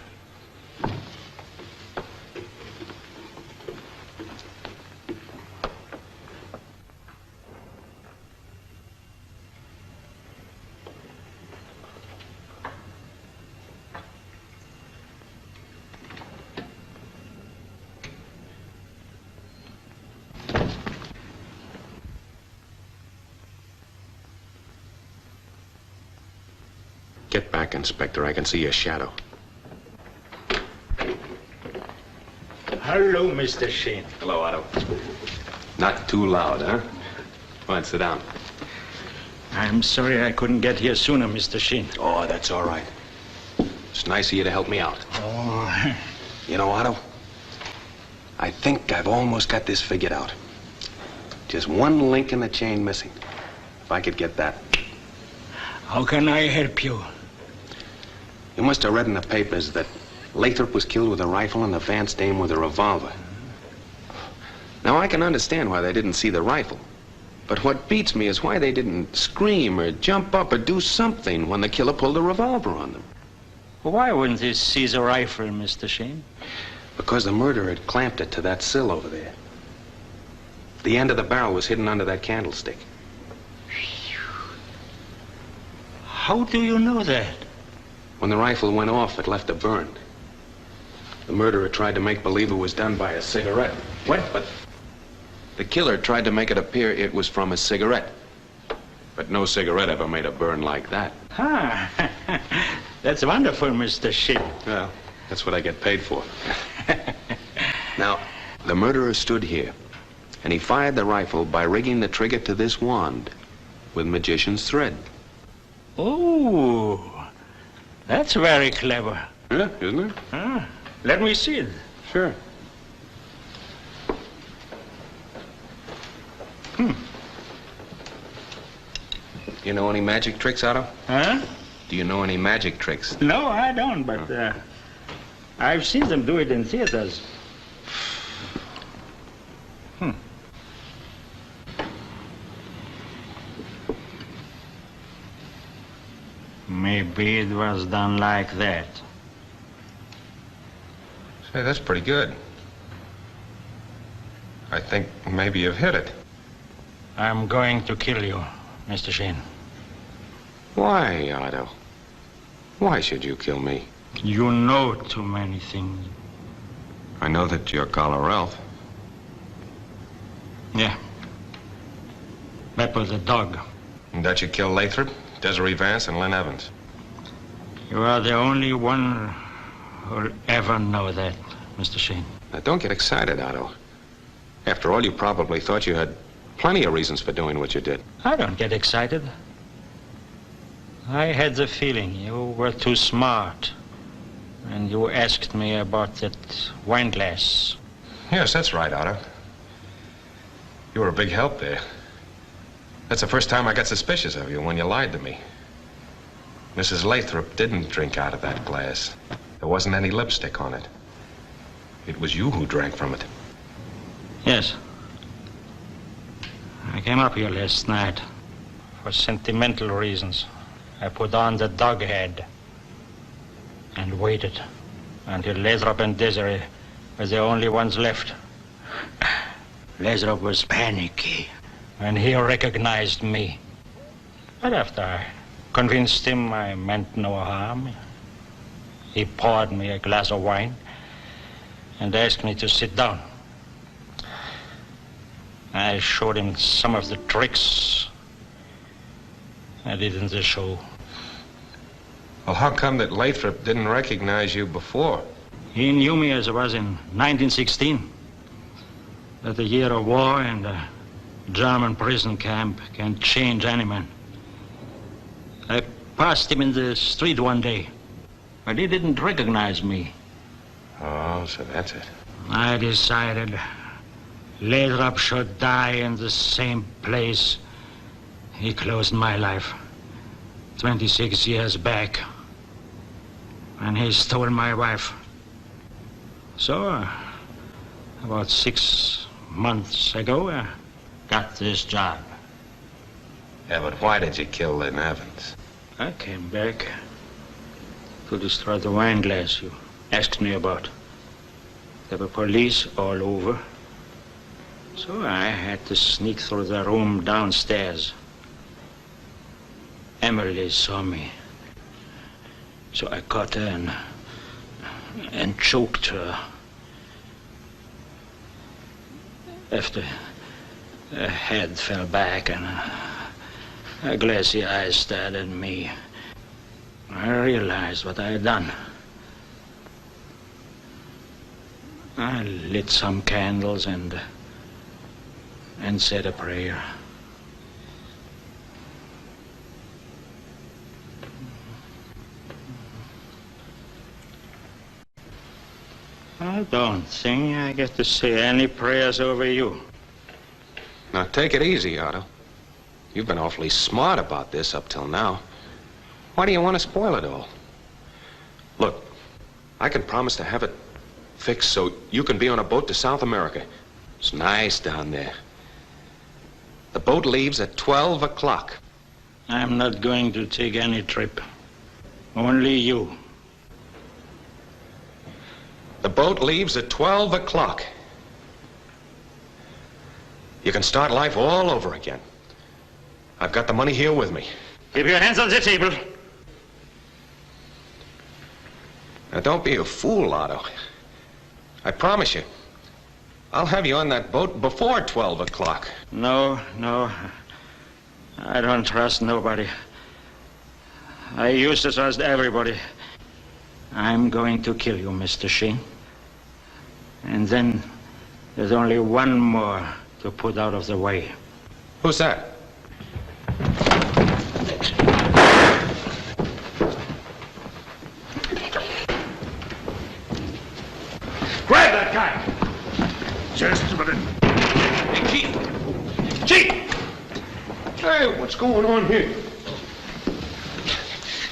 Get back, Inspector. I can see your shadow. Hello, Mr. Shayne. Hello, Otto. Not too loud, huh? Go on, sit down. I'm sorry I couldn't get here sooner, Mr. Shayne. Oh, that's all right. It's nice of you to help me out. Oh. You know, Otto, I think I've almost got this figured out. Just one link in the chain missing. If I could get that. How can I help you? You must have read in the papers that Lathrop was killed with a rifle and the Vance dame with a revolver. Now, I can understand why they didn't see the rifle. But what beats me is why they didn't scream or jump up or do something when the killer pulled a revolver on them. Why wouldn't they seize a rifle, Mr. Shayne? Because the murderer had clamped it to that sill over there. The end of the barrel was hidden under that candlestick. How do you know that? When the rifle went off, it left a burn. The murderer tried to make believe it was done by a cigarette. What? But the killer tried to make it appear it was from a cigarette. But no cigarette ever made a burn like that. Ah, that's wonderful, Mr. Shayne. Well, that's what I get paid for. Now, the murderer stood here, and he fired the rifle by rigging the trigger to this wand with magician's thread. Oh, that's very clever. Yeah, isn't it? Ah, let me see it. Sure. You know any magic tricks, Otto? Huh? Do you know any magic tricks? No, I don't, but I've seen them do it in theaters. Maybe it was done like that. Say, that's pretty good. I think maybe you've hit it. I'm going to kill you, Mr. Shayne. Why, Otto? Why should you kill me? You know too many things. I know that you're Carlo Ralph. Yeah. Beppo the Dog. And that you killed Lathrop, Desiree Vance, and Lynn Evans. You are the only one who'll ever know that, Mr. Shayne. Now, don't get excited, Otto. After all, you probably thought you had plenty of reasons for doing what you did. I don't get excited. I had the feeling you were too smart. And you asked me about that wine glass. Yes, that's right, Otto. You were a big help there. That's the first time I got suspicious of you, when you lied to me. Mrs. Lathrop didn't drink out of that glass. There wasn't any lipstick on it. It was you who drank from it. Yes. I came up here last night for sentimental reasons. I put on the dog head and waited until Lathrop and Desiree were the only ones left. Lathrop was panicky when he recognized me. But after I convinced him I meant no harm, he poured me a glass of wine and asked me to sit down. I showed him some of the tricks I did in the show. Well, how come that Lathrop didn't recognize you before? He knew me as I was in 1916. That the year of war and a German prison camp can change any man. I passed him in the street one day, but he didn't recognize me. Oh, so that's it. I decided Lathrop should die in the same place he closed my life 26 years back. and he stole my wife. So, about 6 months ago, I got this job. Yeah, but why did you kill Lynn Evans? I came back to destroy the wine glass you asked me about. There were police all over. So I had to sneak through the room downstairs. Emily saw me. So I caught her and choked her. After her head fell back and her glassy eyes stared at me, I realized what I had done. I lit some candles and said a prayer. I don't think I get to say any prayers over you. Now, take it easy, Otto. You've been awfully smart about this up till now. Why do you want to spoil it all? Look, I can promise to have it fixed so you can be on a boat to South America. It's nice down there. The boat leaves at 12 o'clock. I'm not going to take any trip. Only you. The boat leaves at 12 o'clock. You can start life all over again. I've got the money here with me. Keep your hands on the table. Now, don't be a fool, Otto. I promise you, I'll have you on that boat before 12 o'clock. No. I don't trust nobody. I used to trust everybody. I'm going to kill you, Mr. Shayne. And then there's only one more to put out of the way. Who's that? Grab that guy! Just a minute. Hey, Chief! Chief! Hey, what's going on here?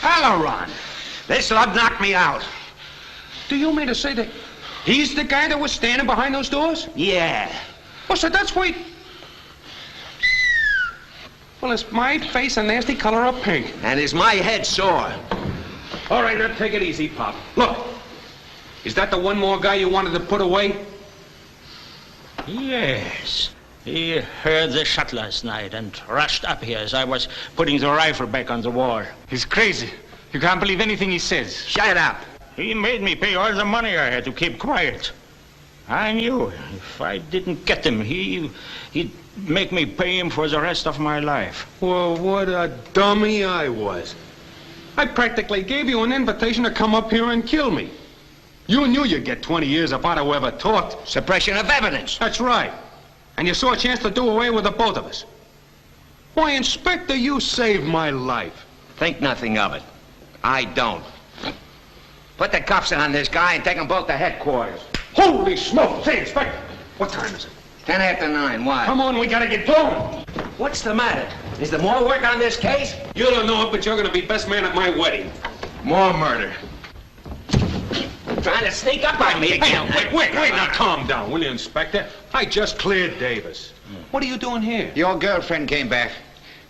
Hello, Ron. This love knocked me out. Do you mean to say that he's the guy that was standing behind those doors? Yeah. Oh, so that's why... Well, is my face a nasty color of pink? And is my head sore? All right, now take it easy, Pop. Look, is that the one more guy you wanted to put away? Yes. He heard the shot last night and rushed up here as I was putting the rifle back on the wall. He's crazy. You can't believe anything he says. Shut up. He made me pay all the money I had to keep quiet. I knew if I didn't get him, he'd make me pay him for the rest of my life. Well, what a dummy I was. I practically gave you an invitation to come up here and kill me. You knew you'd get 20 years if Otto ever talked. Suppression of evidence. That's right. And you saw a chance to do away with the both of us. Why, Inspector, you saved my life. Think nothing of it. I don't. Put the cuffs on this guy and take them both to headquarters. Holy smoke! Say, Inspector, what time is it? 10 after 9. Why? Come on, we gotta get going. What's the matter? Is there more work on this case? You don't know it, but you're gonna be best man at my wedding. More murder. Trying to sneak up on me again. Hey, wait, now calm down, will you, Inspector? I just cleared Davis. What are you doing here? Your girlfriend came back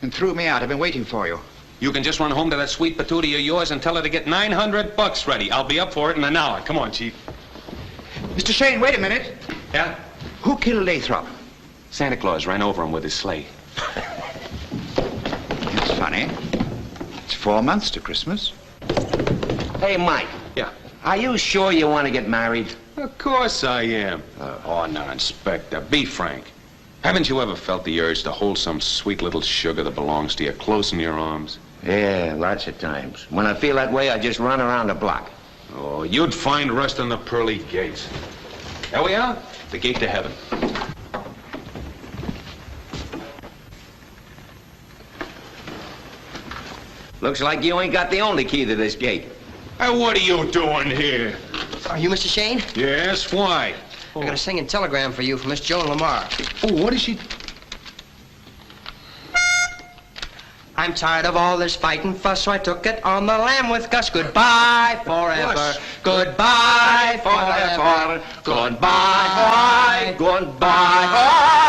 and threw me out. I've been waiting for you. You can just run home to that sweet patootie of yours and tell her to get $900 ready. I'll be up for it in an hour. Come on, Chief. Mr. Shayne, wait a minute. Yeah? Who killed Lathrop? Santa Claus ran over him with his sleigh. It's funny. It's 4 months to Christmas. Hey, Mike. Yeah? Are you sure you want to get married? Of course I am. Oh, now, Inspector, be frank. Haven't you ever felt the urge to hold some sweet little sugar that belongs to you close in your arms? Yeah, lots of times. When I feel that way, I just run around the block. Oh, you'd find rest in the pearly gates. There we are, the gate to heaven. Looks like you ain't got the only key to this gate. And what are you doing here? Are you Mr. Shayne? Yes, why? I got a singing telegram for you from Miss Joanne La Marr. Oh, what is she? I'm tired of all this fight and fuss, so I took it on the lam with Gus. Goodbye forever. Goodbye forever. Goodbye. Goodbye.